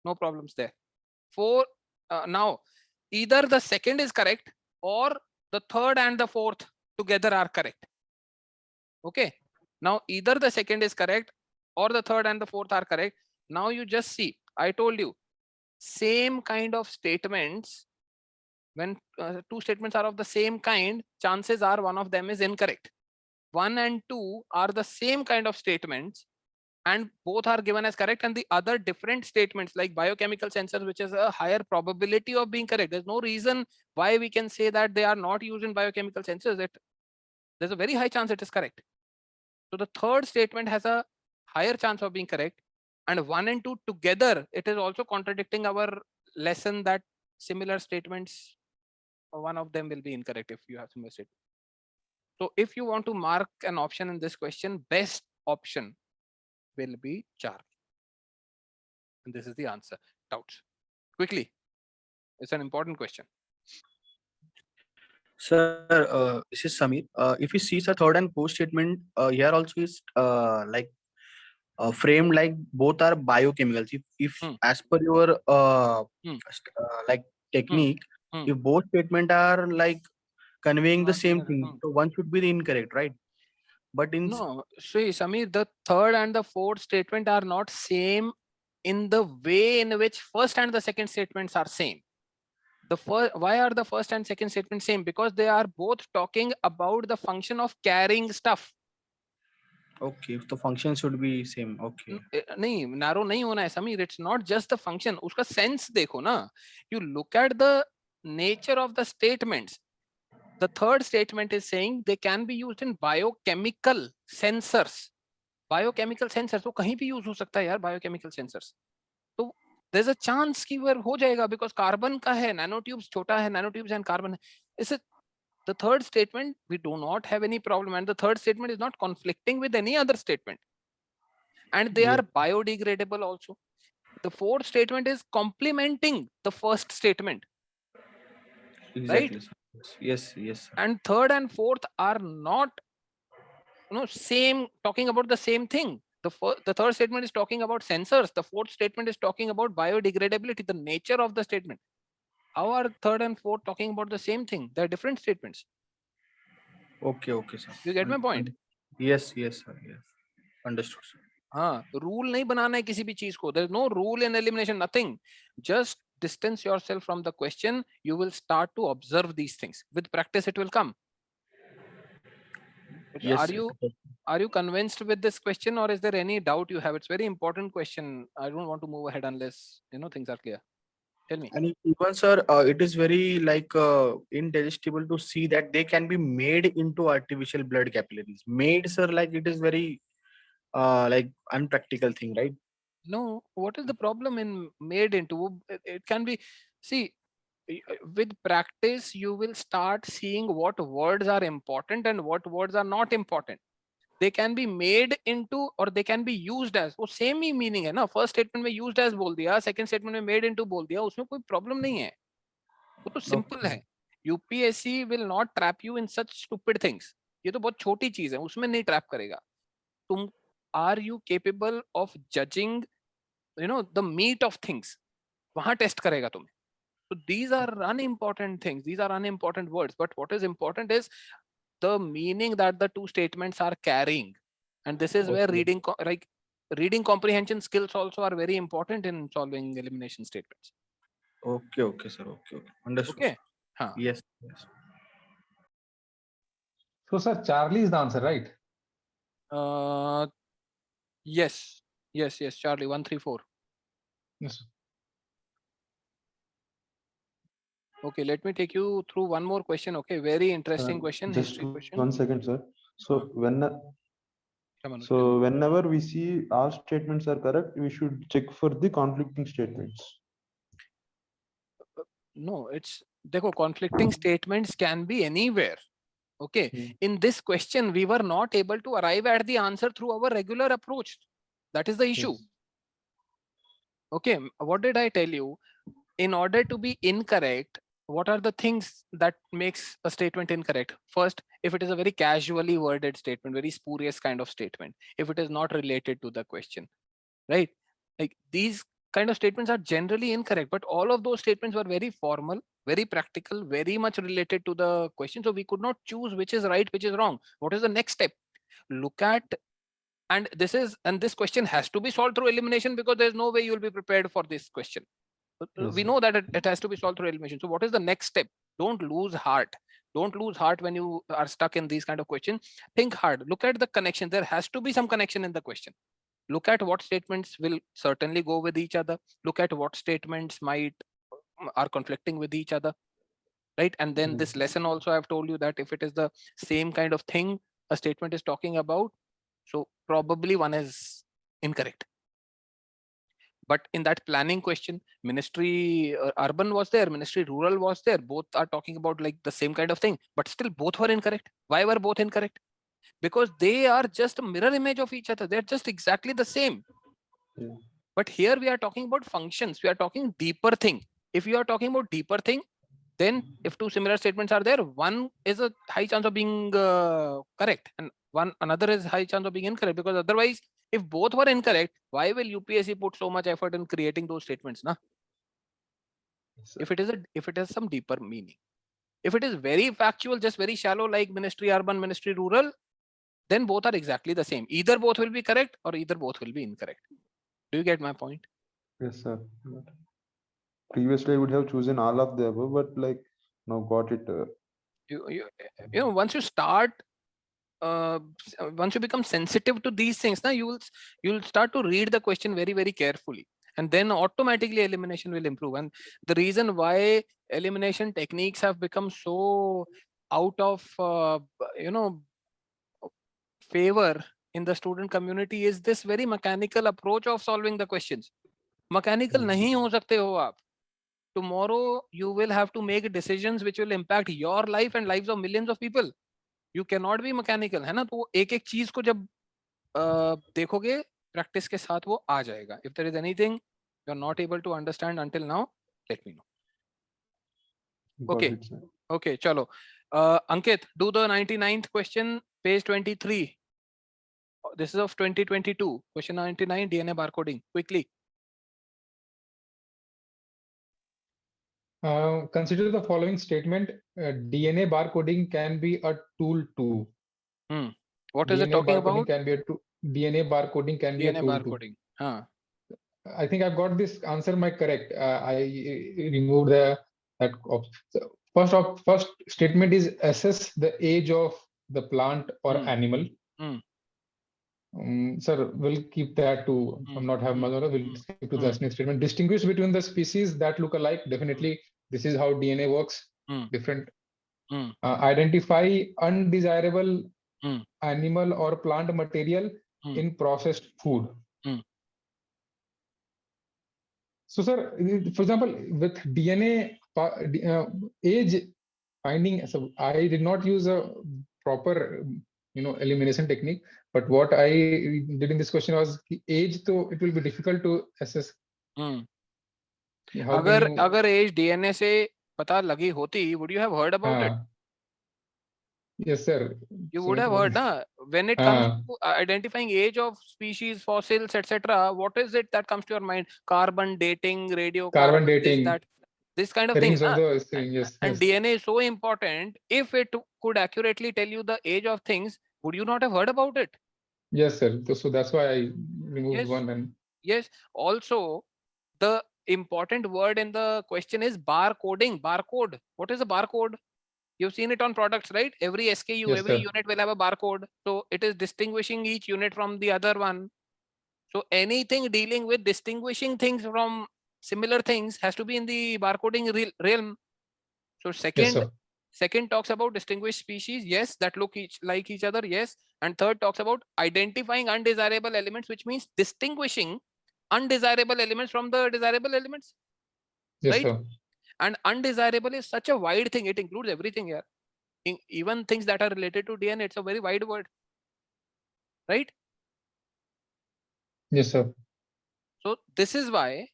No problems there. 4, now either the second is correct or the third and the fourth together are correct. Okay. Now either the second is correct or the third and the fourth are correct. Now you just see, I told you, same kind of statements, when two statements are of the same kind, chances are one of them is incorrect. 1 and 2 are the same kind of statements and both are given as correct, and the other different statements like biochemical sensors, which is a higher probability of being correct. There's no reason why we can say that they are not used in biochemical sensors. There's a very high chance it is correct. So the third statement has a higher chance of being correct, and 1 and 2 together, it is also contradicting our lesson that similar statements, one of them will be incorrect if you have similar statements. So if you want to mark an option in this question, best option will be Charlie. And this is the answer. Doubts? Quickly. It's an important question. Sir, this is Samir. If you see the third and fourth statement, here also is like framed like both are biochemicals. If as per your like technique, if both statement are like conveying the same thing. So one should be the incorrect, right? But in no, see, Samir, the third and the fourth statement are not same in the way in which first and the second statements are same. The first, why are the first and second statement same? Because they are both talking about the function of carrying stuff. okay, the function should be same. Okay. नहीं, narrow नहीं होना है Samir. It's not just the function. उसका sense देखो ना. You look at the nature of the statements. The third statement is saying they can be used in biochemical sensors. Biochemical sensors तो कहीं भी use हो सकता है यार, biochemical sensors. तो there's a chance कि वो हो जाएगा because carbon का है, nanotubes छोटा है, nanotubes and carbon है. Is it the third statement? We do not have any problem, and the third statement is not conflicting with any other statement, and they are biodegradable also. The fourth statement is complementing the first statement. Exactly. Right? Yes, yes. And third and fourth are not, same, talking about the same thing. The third statement is talking about sensors. The fourth statement is talking about biodegradability, the nature of the statement. How are third and fourth talking about the same thing? They're different statements. Okay, okay, sir. You get my point? Yes, yes, sir. Yes. Understood, sir. हाँ, rule नहीं बनाना है किसी भी चीज को. There's no rule in elimination, nothing. Just distance yourself from the question. You will start to observe these things. With practice, it will come. Yes, are you convinced with this question, or is there any doubt you have? It's very important question. I don't want to move ahead unless things are clear. Tell me. And even sir, it is very like indigestible to see that they can be made into artificial blood capillaries. Made, sir, like it is very like unpractical thing, right? No, what is the problem in made into? It can be, see, with practice, you will start seeing what words are important and what words are not important. They can be made into or they can be used as. वो same ही meaning है ना. First statement में used as बोल दिया, second statement में made into बोल दिया, उसमें कोई problem नहीं है. वो तो simple है. UPSC will not trap you in such stupid things. ये तो बहुत छोटी चीज है, उसमें नहीं trap करेगा. तुम are you capable of judging the meat of things? वहां टेस्ट करेगा तुम्हें. So these are unimportant things. These are unimportant words. But what is important is the meaning that the two statements are carrying. And this is where reading comprehension skills also are very important in solving elimination statements. Okay, okay, sir. Okay, okay. Understood. Okay. Huh. Yes, yes. So, sir, Charlie is the answer, right? Yes. Charlie, 1, 3, 4. Yes. Okay, let me take you through one more question. Okay, very interesting question. Just History question. 1 second, sir. So whenever we see all statements are correct, we should check for the conflicting statements. No, it's conflicting statements can be anywhere. Okay, in this question, we were not able to arrive at the answer through our regular approach. That is the issue. Yes. Okay, what did I tell you? In order to be incorrect, what are the things that makes a statement incorrect? First, if it is a very casually worded statement, very spurious kind of statement, if it is not related to the question, right? Like these kind of statements are generally incorrect, but all of those statements were very formal, very practical, very much related to the question. So we could not choose which is right, which is wrong. What is the next step? Look at, and this question has to be solved through elimination, because there's no way you'll be prepared for this question. Yes, we know that it has to be solved through elimination. So what is the next step? Don't lose heart. Don't lose heart when you are stuck in these kind of questions. Think hard. Look at the connection. There has to be some connection in the question. Look at what statements will certainly go with each other. Look at what statements are conflicting with each other, right? And then this lesson also, I've told you that if it is the same kind of thing a statement is talking about, so probably one is incorrect. But in that planning question, ministry urban was there, ministry rural was there. Both are talking about like the same kind of thing, but still both were incorrect. Why were both incorrect? Because they are just a mirror image of each other. They're just exactly the same. Yeah. But here we are talking about functions. We are talking deeper thing. If you are talking about deeper thing, then if two similar statements are there, one is a high chance of being correct and another is high chance of being incorrect, because otherwise, if both were incorrect, why will UPSC put so much effort in creating those statements? If it has some deeper meaning. If it is very factual, just very shallow, like ministry urban, ministry rural, then both are exactly the same. Either both will be correct or either both will be incorrect. Do you get my point? Yes, sir. Previously, I would have chosen all of the above, but like now got it. You know, once you start, once you become sensitive to these things, now you'll start to read the question very, very carefully, and then automatically elimination will improve. And the reason why elimination techniques have become so out of favor in the student community is this very mechanical approach of solving the questions. Mechanical nahi ho sakte ho aap. Tomorrow you will have to make decisions which will impact your life and lives of millions of people. You cannot be mechanical, है ना? तो एक एक चीज को जब देखोगे practice के साथ वो आ जाएगा. If there is anything you are not able to understand until now, let me know. Okay. Okay, chalo. Ankit, do the 99th question, page 23. This is of 2022. Question 99, DNA barcoding. Quickly. Consider the following statement. DNA barcoding can be a tool too. What is it talking about? DNA barcoding can be a tool barcoding. Too. I think I've got this answer correct. I removed that. So first statement is assess the age of the plant or animal. Sir, we'll keep that to not have Mazora. We'll skip to the next statement. Distinguish between the species that look alike. Definitely, this is how DNA works. Different. Identify undesirable animal or plant material in processed food. So, sir, for example, with DNA age finding, so I did not use a proper, elimination technique. But what I did in this question was age, so it will be difficult to assess. अगर age DNA से पता लगी होती, would you have heard about it? Yes, sir. You would have heard, na? When it comes to identifying age of species, fossils, etc., what is it that comes to your mind? Carbon dating, carbon dating, this kind of things. Yes, and DNA is so important. If it could accurately tell you the age of things, would you not have heard about it? Yes, sir. So that's why I removed one. And yes. Also, the important word in the question is barcoding. Barcode. What is a barcode? You've seen it on products, right? Every SKU, yes, every sir. unit will have a barcode. So it is distinguishing each unit from the other one. So anything dealing with distinguishing things from similar things has to be in the barcoding realm. So second talks about distinguished species. Yes, that look like each other. Yes. And third talks about identifying undesirable elements, which means distinguishing undesirable elements from the desirable elements. Yes, right? sir. And undesirable is such a wide thing. It includes everything here. Even things that are related to DNA. It's a very wide word. Right? Yes, sir. So this is why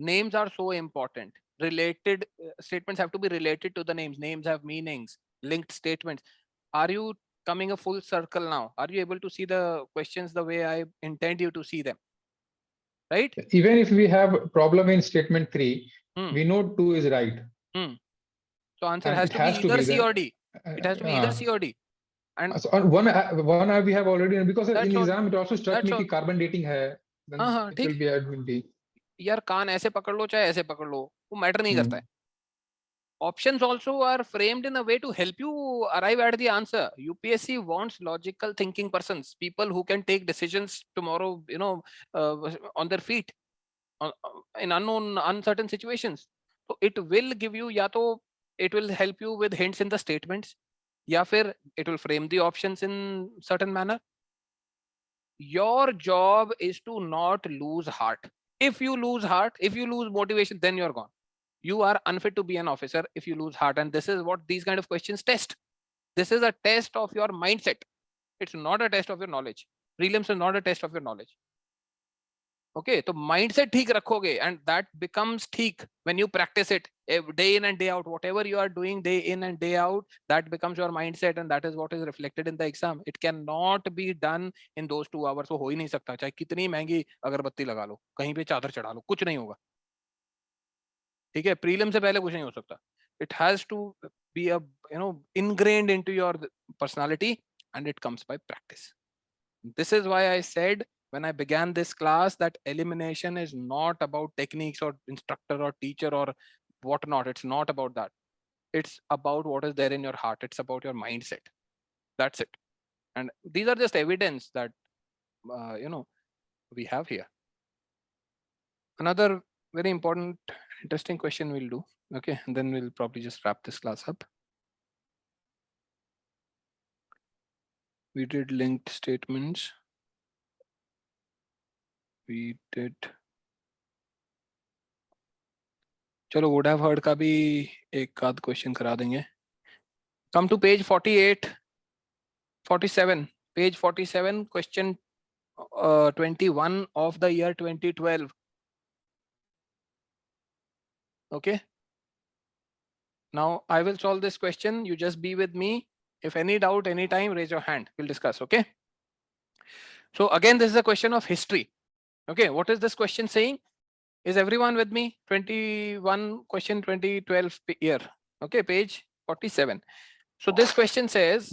names are so important. Related statements have to be related to the names. Names have meanings, linked statements. Are you coming a full circle now? Are you able to see the questions the way I intend you to see them? Right? Even if we have a problem in statement 3, we know 2 is right. So answer has to be either C or D. It has to be either C or D. And so one we have already, because in exam it also struck me that carbon dating hai, then it will be advantage. यार कान ऐसे पकड़ लो चाहे ऐसे पकड़ लो, वो matter नहीं करता है. Options also are framed in a way to help you arrive at the answer. UPSC wants logical thinking persons, people who can take decisions tomorrow, on their feet, in unknown, uncertain situations. So it will give you, ya to it will help you with hints in the statements, ya fir it will frame the options in certain manner. Your job is to not lose heart. If you lose heart, if you lose motivation, then you're gone. You are unfit to be an officer if you lose heart. And this is what these kind of questions test. This is a test of your mindset. It's not a test of your knowledge. Prelims is not a test of your knowledge. Okay, so mindset theek rakhoge, and that becomes theek when you practice it day in and day out. Whatever you are doing day in and day out, that becomes your mindset, and that is what is reflected in the exam. It cannot be done in those 2 hours. So हो ही नहीं सकता, चाहे कितनी महंगी अगरबत्ती लगा लो, कहीं पे चादर चढ़ा लो, कुछ नहीं होगा. ठीक है, प्रीलिम से पहले कुछ नहीं हो सकता. It has to be a ingrained into your personality, and it comes by practice. This is why I said when I began this class that elimination is not about techniques or instructor or teacher or whatnot. It's not about that. It's about what is there in your heart. It's about your mindset. That's it. And these are just evidence that we have here. Another very important, interesting question we'll do. Okay, and then we'll probably just wrap this class up. We did linked statements. We did. चलो would have heard का भी एक आध question करा देंगे. Come to page 48, 47. Page 47, question 21 of the year 2012. Okay. Now I will solve this question. You just be with me. If any doubt, anytime, raise your hand. We'll discuss. Okay. So again, this is a question of history. Okay. What is this question saying? Is everyone with me? 21 question 2012 year. Okay. Page 47. So this question says,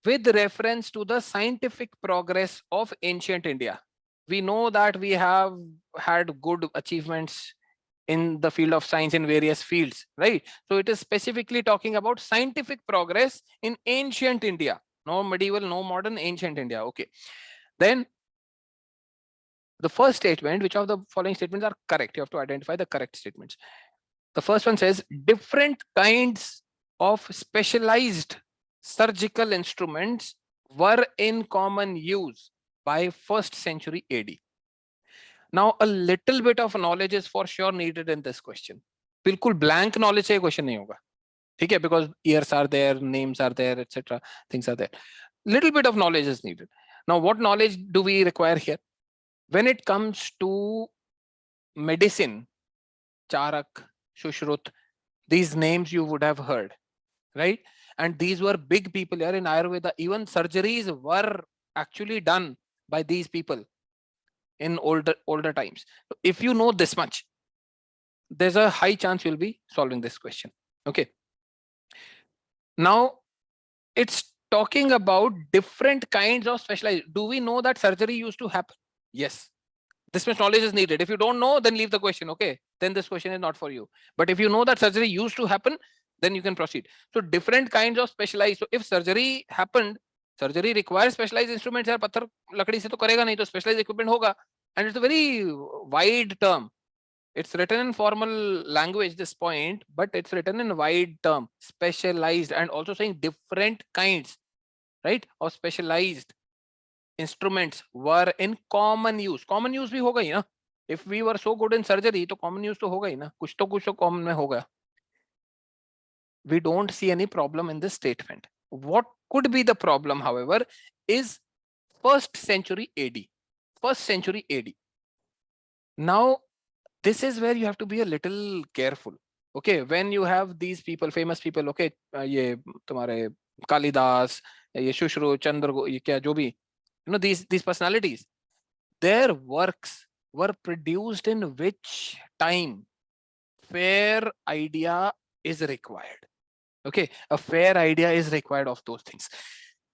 with reference to the scientific progress of ancient India, we know that we have had good achievements in the field of science in various fields, right? So it is specifically talking about scientific progress in ancient India, no medieval, no modern, ancient India. Okay. Then the first statement, which of the following statements are correct? You have to identify the correct statements. The first one says different kinds of specialized surgical instruments were in common use by 1st century AD. Now, a little bit of knowledge is for sure needed in this question. बिल्कुल blank knowledge से question नहीं होगा. ठीक है? Because years are there, names are there, etc. Things are there. Little bit of knowledge is needed. Now, what knowledge do we require here? When it comes to medicine, Charak, Shushrut, these names you would have heard, right? And these were big people here in Ayurveda. Even surgeries were actually done by these people in older times. If you know this much, there's a high chance you'll be solving this question. Okay. Now, it's talking about different kinds of specialized. Do we know that surgery used to happen? Yes. This much knowledge is needed. If you don't know, then leave the question. Okay. Then this question is not for you. But if you know that surgery used to happen, then you can proceed. So different kinds of specialized. So if surgery happened, surgery requires specialized instruments. यार पत्थर लकड़ी से तो करेगा नहीं, तो specialized equipment होगा. And it's a very wide term. It's written in formal language, this point, but it's written in wide term, specialized, and also saying different kinds, right, of specialized instruments were in common use. Common use भी होगा ही ना. If we were so good in surgery, तो common use तो होगा ही ना. कुछ तो common में होगा. We don't see any problem in this statement. What could be the problem, however, is 1st century AD. 1st century AD. Now, this is where you have to be a little careful. Okay, when you have these people, famous people, okay, ये तुम्हारे Kalidas, ये Shushru, Chandra, ये क्या जो भी, these personalities, their works were produced in which time? Fair idea is required. Okay, a fair idea is required of those things.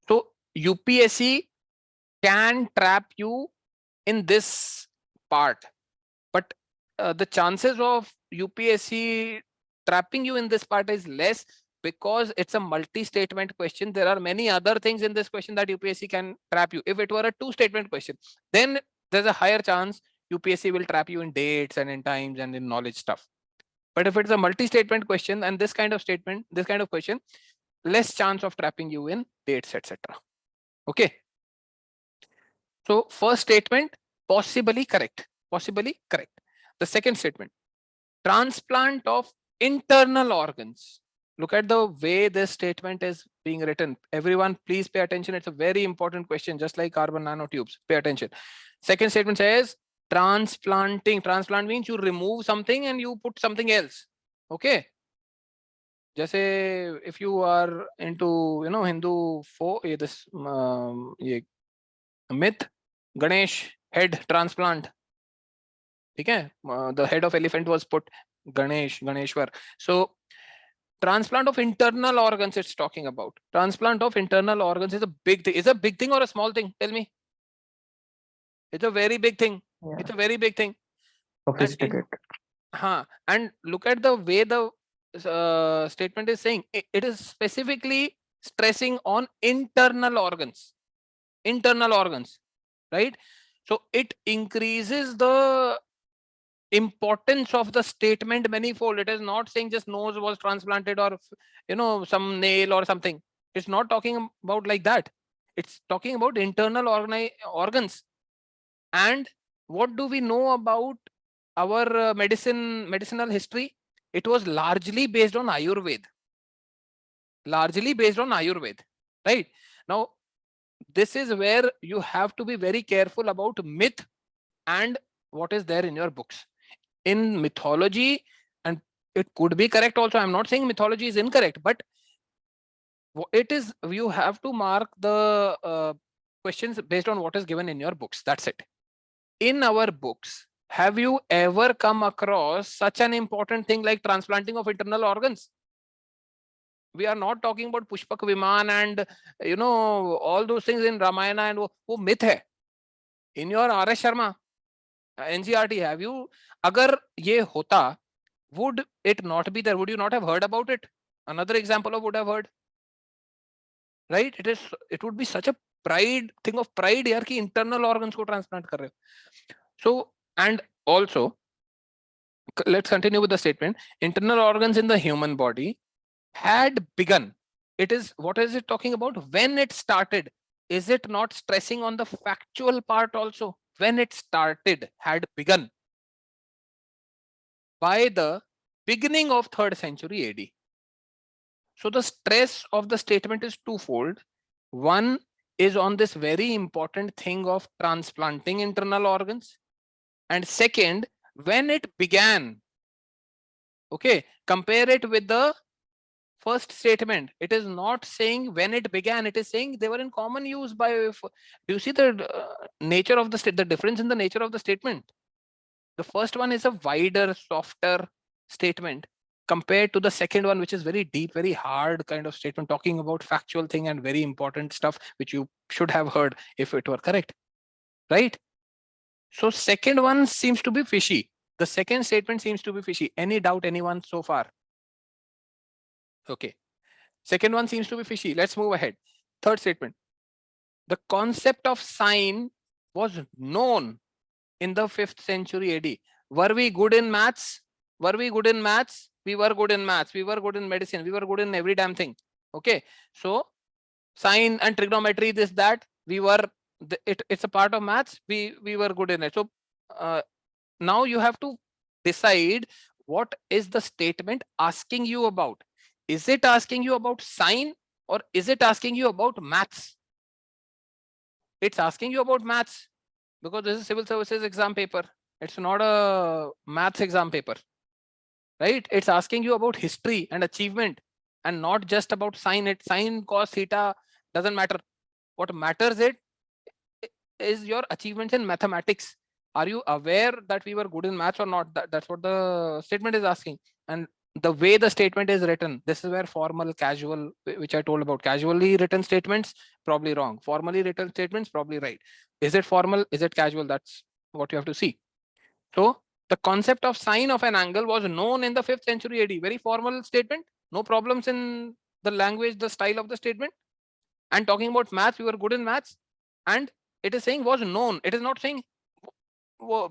So UPSC can trap you in this part, but the chances of UPSC trapping you in this part is less because it's a multi-statement question. There are many other things in this question that UPSC can trap you. If it were a 2-statement question, then there's a higher chance UPSC will trap you in dates and in times and in knowledge stuff. But if it's a multi-statement question and this kind of statement, this kind of question, less chance of trapping you in dates, etc. Okay. So first statement, possibly correct. Possibly correct. The second statement, transplant of internal organs. Look at the way this statement is being written. Everyone, please pay attention. It's a very important question, just like carbon nanotubes. Pay attention. Second statement says transplanting. Transplant means you remove something and you put something else. Okay. Just say if you are into Hindu this myth, Ganesh head transplant. Okay, the head of elephant was put Ganeshwar. So Transplant of internal organs it's talking about. Transplant of internal organs is a big thing. Is a big thing or a small thing? Tell me. It's a very big thing. Yeah. It's a very big thing. Sophisticated. And look at the way the statement is saying. It is specifically stressing on internal organs. Internal organs, right? So it increases the importance of the statement manifold. It is not saying just nose was transplanted or some nail or something. It's not talking about like that. It's talking about internal organs. And what do we know about our medicinal history? It was largely based on Ayurveda. Right? Now this is where you have to be very careful about myth and what is there in your books. In mythology, and it could be correct also, I'm not saying mythology is incorrect, but it is, you have to mark the questions based on what is given in your books. That's it. In our books, have you ever come across such an important thing like transplanting of internal organs? We are not talking about Pushpak Viman and all those things in Ramayana, and wo myth hai. In your R.S. Sharma, NCERT, have you, agar ye hota, would it not be there? Would you not have heard about it? Another example of would have heard, right? It would be such a thing of pride yaar ki internal organs ko transplant kar rahe ho. So, and also, let's continue with the statement. Internal organs in the human body had begun. What is it talking about? When it started. Is it not stressing on the factual part also? When it started, had begun by the beginning of 3rd century AD. So the stress of the statement is twofold. One is on this very important thing of transplanting internal organs. And second, when it began. Okay, compare it with the first statement. It is not saying when it began, it is saying they were in common use by. Do you see the nature of the difference in the nature of the statement? The first one is a wider, softer statement compared to the second one, which is very deep, very hard kind of statement, talking about factual thing and very important stuff, which you should have heard if it were correct, right? So second one seems to be fishy. The second statement seems to be fishy. Any doubt, anyone so far? Okay. Second one seems to be fishy. Let's move ahead. Third statement. The concept of sign was known in the 5th century AD. Were we good in maths? Were we good in maths? We were good in maths. We were good in medicine. We were good in every damn thing. Okay. So sign and trigonometry, this, that, we were, it's a part of maths. We were good in it. So now you have to decide what is the statement asking you about. Is it asking you about sign or is it asking you about maths? It's asking you about maths because this is civil services exam paper. It's not a maths exam paper, right? It's asking you about history and achievement and not just about sign. Sine, cos, theta doesn't matter. What matters is your achievements in mathematics. Are you aware that we were good in maths or not? That's what the statement is asking. And the way the statement is written, this is where formal, casual, which I told about, casually written statements, probably wrong. Formally written statements, probably right. Is it formal? Is it casual? That's what you have to see. So the concept of sine of an angle was known in the 5th century AD. Very formal statement. No problems in the language, the style of the statement. And talking about maths, we were good in maths. And it is saying was known. It is not saying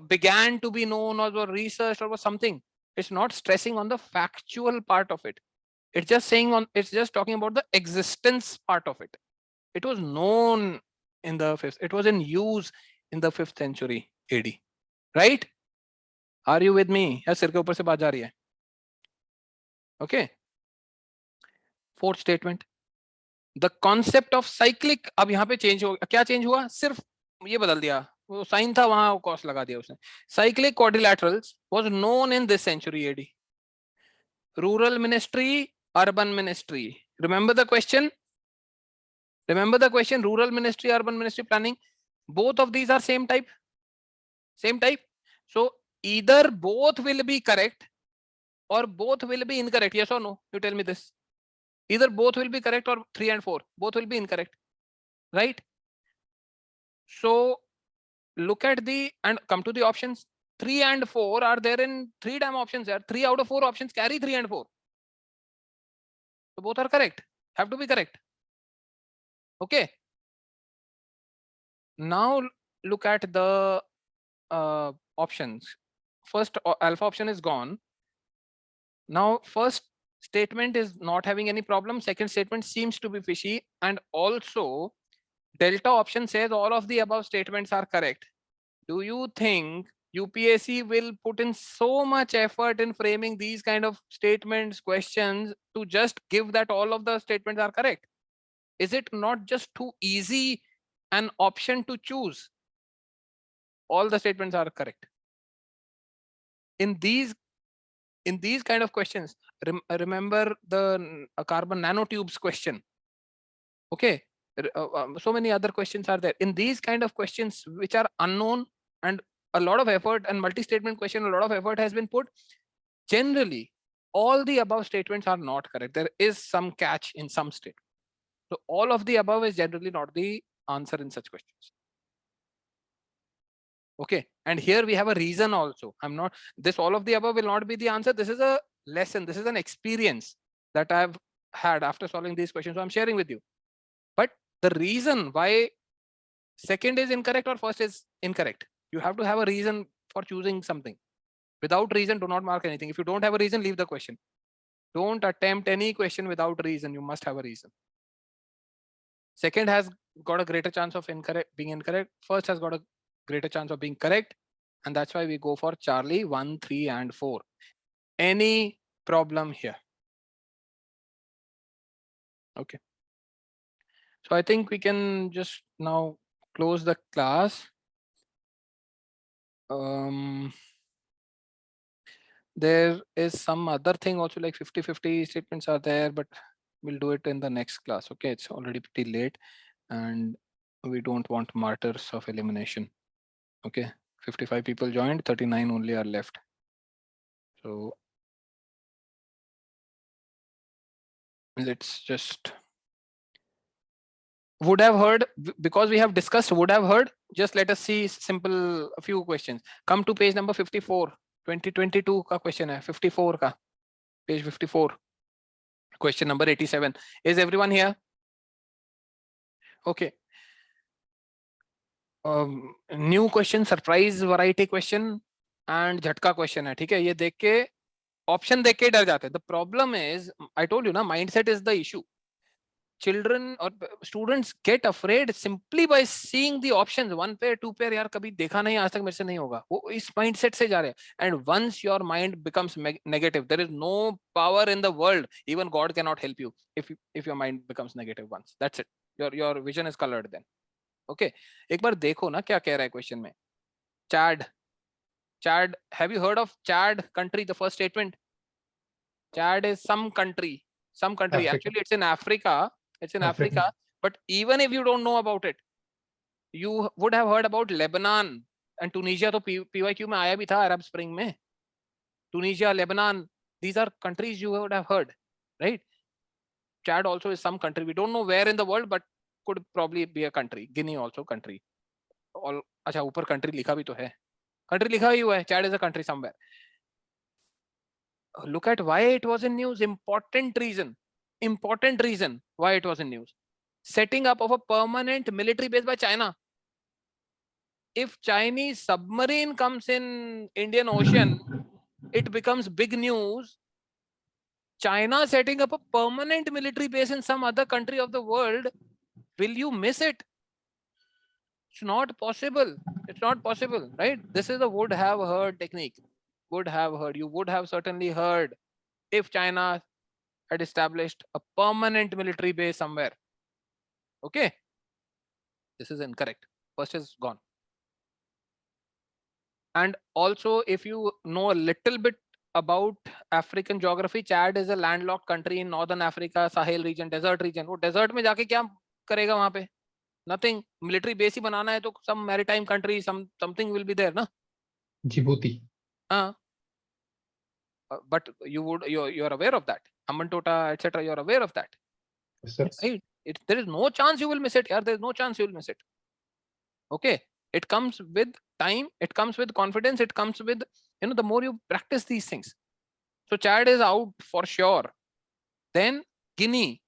began to be known or was researched or was something. It's not stressing on the factual part of it. It's just saying it's just talking about the existence part of it. It was known in the 5th. It was in use in the 5th century AD. Right? Are you with me? या सिर के ऊपर से बात जा रही है? Okay. Fourth statement. The concept of cyclic, अब यहाँ पे change हो, क्या change हुआ? सिर्फ ये बदल दिया. वो साइन था वहां कॉस लगा दिया उसने. Cyclic quadrilaterals was known in this century AD. Rural ministry, urban ministry. Remember the question? Remember the question? Rural ministry, urban ministry planning. Both of these are same type. Same type. So either both will be correct or both will be incorrect? Yes or no? You tell me this. Either both will be correct or 3 and 4. Both will be incorrect. Right? So look at the and come to the options. 3 and 4 are there in 3 damn options there. 3 out of 4 options carry 3 and 4. So both are correct. Have to be correct. Okay. Now look at the options. First alpha option is gone. Now first statement is not having any problem. Second statement seems to be fishy, and also delta option says all of the above statements are correct. Do you think UPSC will put in so much effort in framing these kind of statements, questions, to just give that all of the statements are correct? Is it not just too easy an option to choose? All the statements are correct. In these kind of questions, remember the carbon nanotubes question. Okay, so many other questions are there. In these kind of questions which are unknown and a lot of effort, and multi-statement question, a lot of effort has been put. Generally, all the above statements are not correct. There is some catch in some statement. So all of the above is generally not the answer in such questions. Okay, and here we have a reason also. I'm not, this all of the above will not be the answer. This is a lesson. This is an experience that I've had after solving these questions. So I'm sharing with you. But the reason why second is incorrect or first is incorrect, you have to have a reason for choosing something. Without reason, do not mark anything. If you don't have a reason, leave the question. Don't attempt any question without reason. You must have a reason. Second has got a greater chance of being incorrect. First has got a greater chance of being correct. And that's why we go for Charlie 1, 3, and 4. Any problem here? Okay. So I think we can just now close the class. There is some other thing also, like 50-50 statements are there, but we'll do it in the next class. Okay, it's already pretty late and we don't want martyrs of elimination. Okay, 55 people joined, 39 only are left. So let's just would have heard, because we have discussed would have heard. Just let us see simple a few questions. Come to page number 54. 2022 का question है, 54 का, page 54, question number 87. Is everyone here? Okay. New question, surprise variety question and झटका question है. ठीक है, ये देख के option देख के डर जाते हैं. The problem is, I told you ना, mindset is the issue. Children or students get afraid simply by seeing the options. 1 pair, 2 pair, यार कभी देखा नहीं, आज तक मेरे से नहीं होगा. वो इस mindset से जा रहे हैं. And once your mind becomes negative, there is no power in the world. Even God cannot help you if your mind becomes negative once. That's it. Your vision is colored then. Okay. एक बार देखो ना क्या कह रहा है question में. Chad. Have you heard of Chad country? The first statement. Chad is some country. Africa. Actually, it's in Africa. It's in Africa. But even if you don't know about it, you would have heard about Lebanon and Tunisia. तो PYQ में आया भी था Arab Spring में. Tunisia, Lebanon, these are countries you would have heard, right? Chad also is some country. We don't know where in the world, but could probably be a country. Guinea also country. All अच्छा ऊपर country लिखा भी तो है. Country लिखा ही हुआ है. Chad is a country somewhere. Look at why it was in news. Important reason why it was in news. Setting up of a permanent military base by China. If Chinese submarine comes in Indian Ocean, it becomes big news. China setting up a permanent military base in some other country of the world, will you miss it? It's not possible. It's not possible, right? This is a would have heard technique. Would have heard. You would have certainly heard if China had established a permanent military base somewhere. Okay. This is incorrect. First is gone. And also, if you know a little bit about African geography, Chad is a landlocked country in northern Africa, Sahel region, desert region. वो desert में जाके क्या करेगा वहाँ पे? Nothing. Military base ही बनाना है तो some maritime country, something will be there, ना? Djibouti. हाँ. but you're aware of that. Hambantota, etc. You're aware of that. Yes, sir. Right? There is no chance you will miss it. Yeah, there is no chance you will miss it. Okay. It comes with time. It comes with confidence. It comes with, the more you practice these things. So Chad is out for sure. Then Guinea.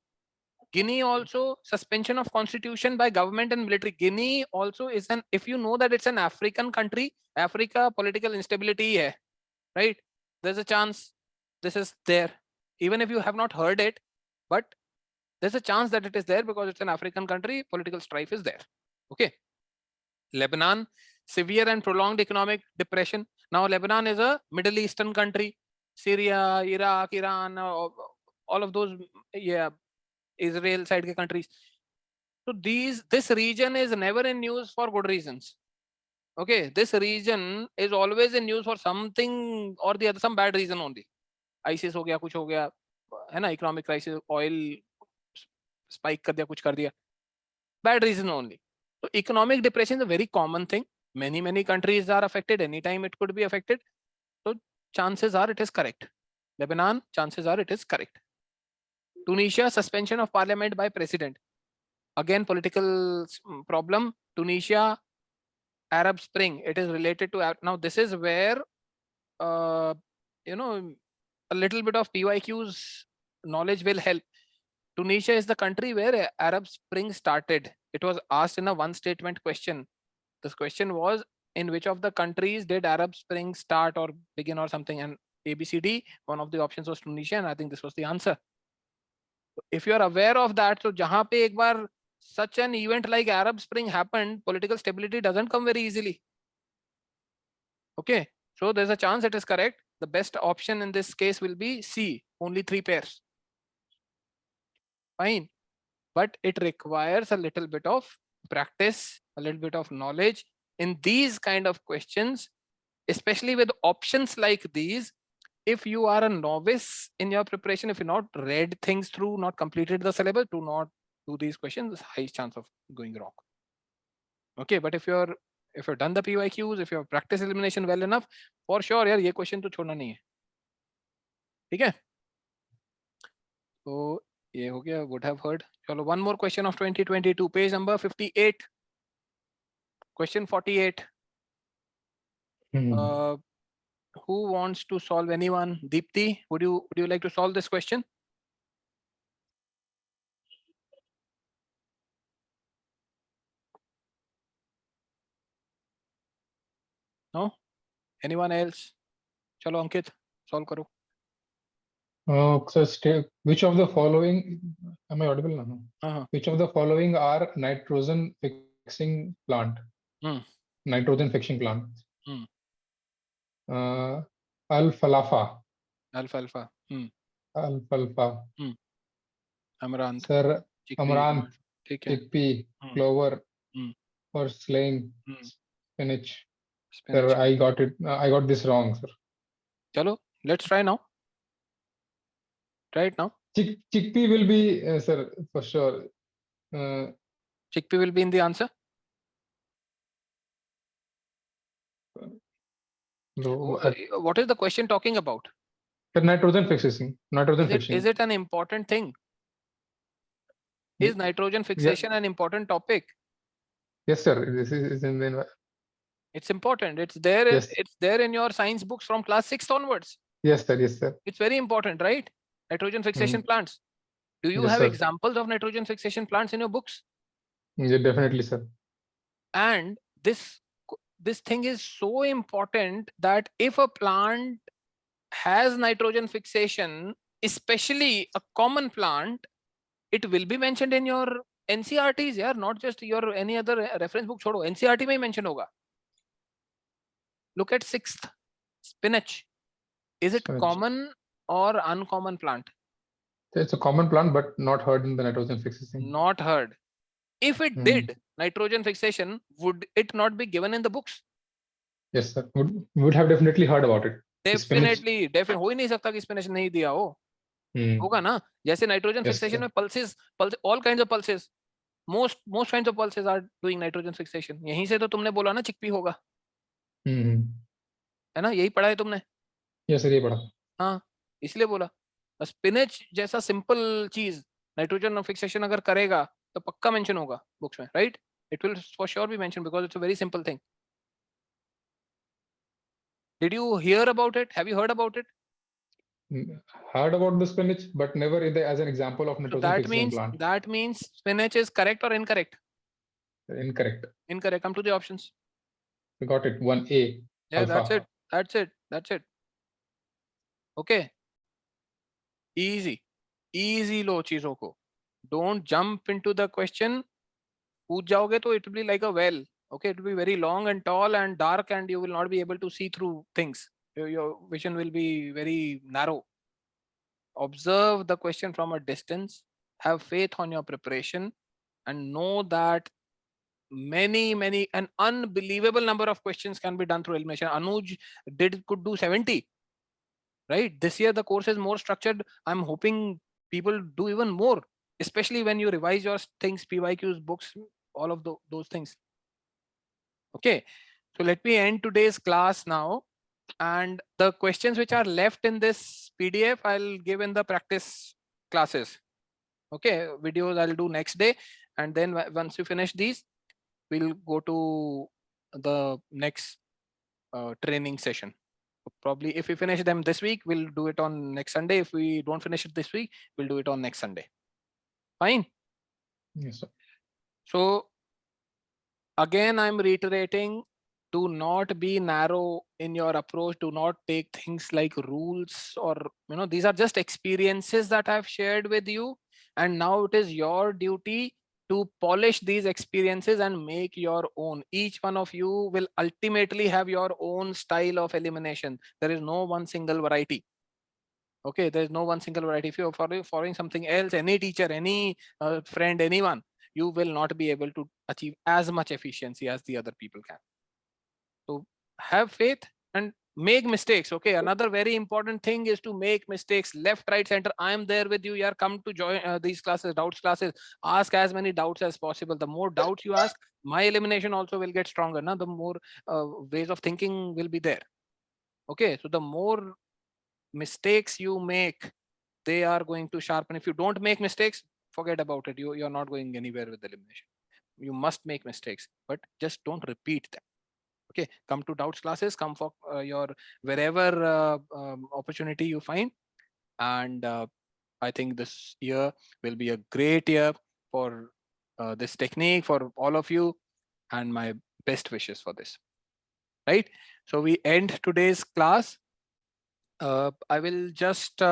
Guinea also suspension of constitution by government and military. Guinea also is if you know that it's an African country, Africa political instability hai, right? There's a chance this is there. Even if you have not heard it, but there's a chance that it is there because it's an African country, political strife is there. Okay. Lebanon, severe and prolonged economic depression. Now Lebanon is a Middle Eastern country. Syria, Iraq, Iran, all of those, yeah, Israel side ke countries. So this region is never in news for good reasons. Okay, this region is always in news for something or the other, some bad reason only. ISIS हो गया, कुछ हो गया, है ना, economic crisis, oil spike कर दिया, कुछ कर दिया, bad reason only. So economic depression is a very common thing. Many countries are affected. Anytime it could be affected. So chances are it is correct. Lebanon, chances are it is correct. Tunisia, suspension of parliament by president. Again, political problem. Tunisia, Arab Spring. It is related to, now this is where, a little bit of PYQ's knowledge will help. Tunisia is the country where Arab Spring started. It was asked in a one statement question. This question was, in which of the countries did Arab Spring start or begin or something? And ABCD, one of the options was Tunisia, and I think this was the answer. If you are aware of that, so jahan pe ek bar such an event like Arab Spring happened, political stability doesn't come very easily. Okay, so there's a chance it is correct. The best option in this case will be C, only 3 pairs. Fine, but it requires a little bit of practice, a little bit of knowledge in these kind of questions, especially with options like these. If you are a novice in your preparation, if you not read things through, not completed the syllabus, do not do these questions, high chance of going wrong. Okay, but if you've done the PYQs, if you have practiced elimination well enough, for sure यार ये question तो छोड़ना नहीं है. ठीक है? तो ये हो गया, would have heard. चलो, one more question of 2022, page number 58. Question 48. Who wants to solve? Anyone? Deepti, would you like to solve this question? No? Anyone else? Chalo, Ankit, solve karo. So which of the following, am I audible now? Which of the following are nitrogen fixing plant? Nitrogen fixing plant. Alfalfa. Alfalfa. Alfalfa. Amaranth. Sir, Chickpea. Amaranth, Chickpea, clover, or slaying, spinach. Spinach. Sir, I got it. I got this wrong, sir. Chalo, let's try now. Try it now. Chickpea will be, sir, for sure. Chickpea will be in the answer. No, what is the question talking about? The nitrogen fixing. Nitrogen fixing. Is it an important thing? Is nitrogen fixation an important topic? Yes, sir. This is in the. It's important. It's there. Yes. It's there in your science books from class 6 onwards. Yes, sir. Yes, sir. It's very important, right? Nitrogen fixation plants. Do you Yes, have sir. examples of nitrogen fixation plants in your books? Yeah, definitely, sir. And this thing is so important that if a plant has nitrogen fixation, especially a common plant, it will be mentioned in your NCRTs, yeah, not just your any other reference book. Chodo, NCRT mein mention hoga. Look at 6th, spinach. Is it common or uncommon plant? It's a common plant, but not heard in the nitrogen fixation. Not heard. If it did nitrogen fixation, would it not be given in the books? Yes, sir. Would have definitely heard about it. Definitely. हो ही नहीं सकता कि spinach नहीं दिया हो. होगा ना? जैसे nitrogen fixation में pulses, all kinds of pulses. Most kinds of pulses are doing nitrogen fixation. यहीं से तो तुमने बोला ना chickpea होगा. है ना? यही पढ़ा है तुमने? Yes, sir. यही पढ़ा. हाँ, इसलिए बोला स्पिनच जैसा सिंपल चीज नाइट्रोजन फिक्सेशन अगर करेगा तो पक्का मेंशन होगा बुक्स में, right? It will for sure be mentioned because it's a very simple thing. Did you hear about it? Have you heard about it? Heard about the spinach, but never as an example of nitrogen fixation plant. That means spinach is correct or incorrect? Incorrect. Incorrect. Come to the options. We got it. 1A. Yeah, alpha. That's it. Okay. Easy लो चीजों को. Don't jump into the question. पूछ जाओगे तो it will be like a well. Okay, it will be very long and tall and dark and you will not be able to see through things. Your vision will be very narrow. Observe the question from a distance, have faith on your preparation, and know that an unbelievable number of questions can be done through elimination. Anuj could do 70, right? This year the course is more structured. I'm hoping people do even more, especially when you revise your things, PYQs, books, all of those things. Okay, so let me end today's class now. And the questions which are left in this PDF, I'll give in the practice classes. Okay, videos I'll do next day. And then once you finish these, we'll go to the next training session. Probably if we finish them this week, we'll do it on next Sunday. If we don't finish it this week, we'll do it on next Sunday. Fine. Yes, sir. So again, I'm reiterating, do not be narrow in your approach. Do not take things like rules or, these are just experiences that I've shared with you. And now it is your duty to polish these experiences and make your own. Each one of you will ultimately have your own style of elimination. There is no one single variety. Okay, there is no one single variety. If you're following something else, any teacher, any friend, anyone, you will not be able to achieve as much efficiency as the other people can. So have faith and make mistakes. Okay, another very important thing is to make mistakes. Left, right, center. I am there with you. You are come to join these classes, doubts classes. Ask as many doubts as possible. The more doubts you ask, my elimination also will get stronger. Now, the more ways of thinking will be there. Okay, so the more mistakes you make, they are going to sharpen. If you don't make mistakes, forget about it. You're not going anywhere with elimination. You must make mistakes, but just don't repeat them. Okay, come to doubts classes, come for your wherever opportunity you find. And I think this year will be a great year for this technique for all of you, and my best wishes for this. Right, so we end today's class. I will just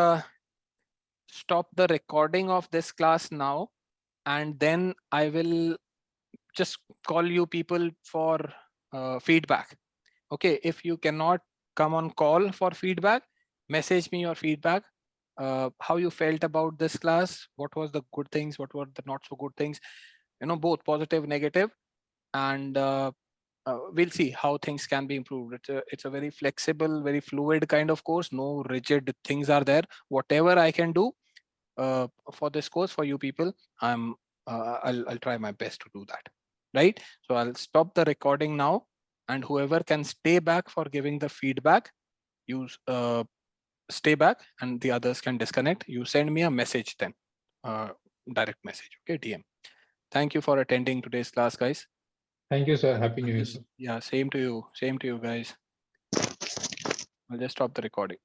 stop the recording of this class now, and then I will just call you people for feedback. Okay, if you cannot come on call for feedback, message me your feedback. How you felt about this class, what was the good things, what were the not so good things, both positive, negative, and we'll see how things can be improved. It's a very flexible, very fluid kind of course. No rigid things are there. Whatever I can do for this course for you people, I'll try my best to do that. Right, so I'll stop the recording now, and whoever can stay back for giving the feedback, you stay back, and the others can disconnect. You send me a message then, direct message. Okay, DM. Thank you for attending today's class, guys. Thank you, sir. Happy New Year, sir. Yeah, same to you. Same to you, guys. I'll just stop the recording.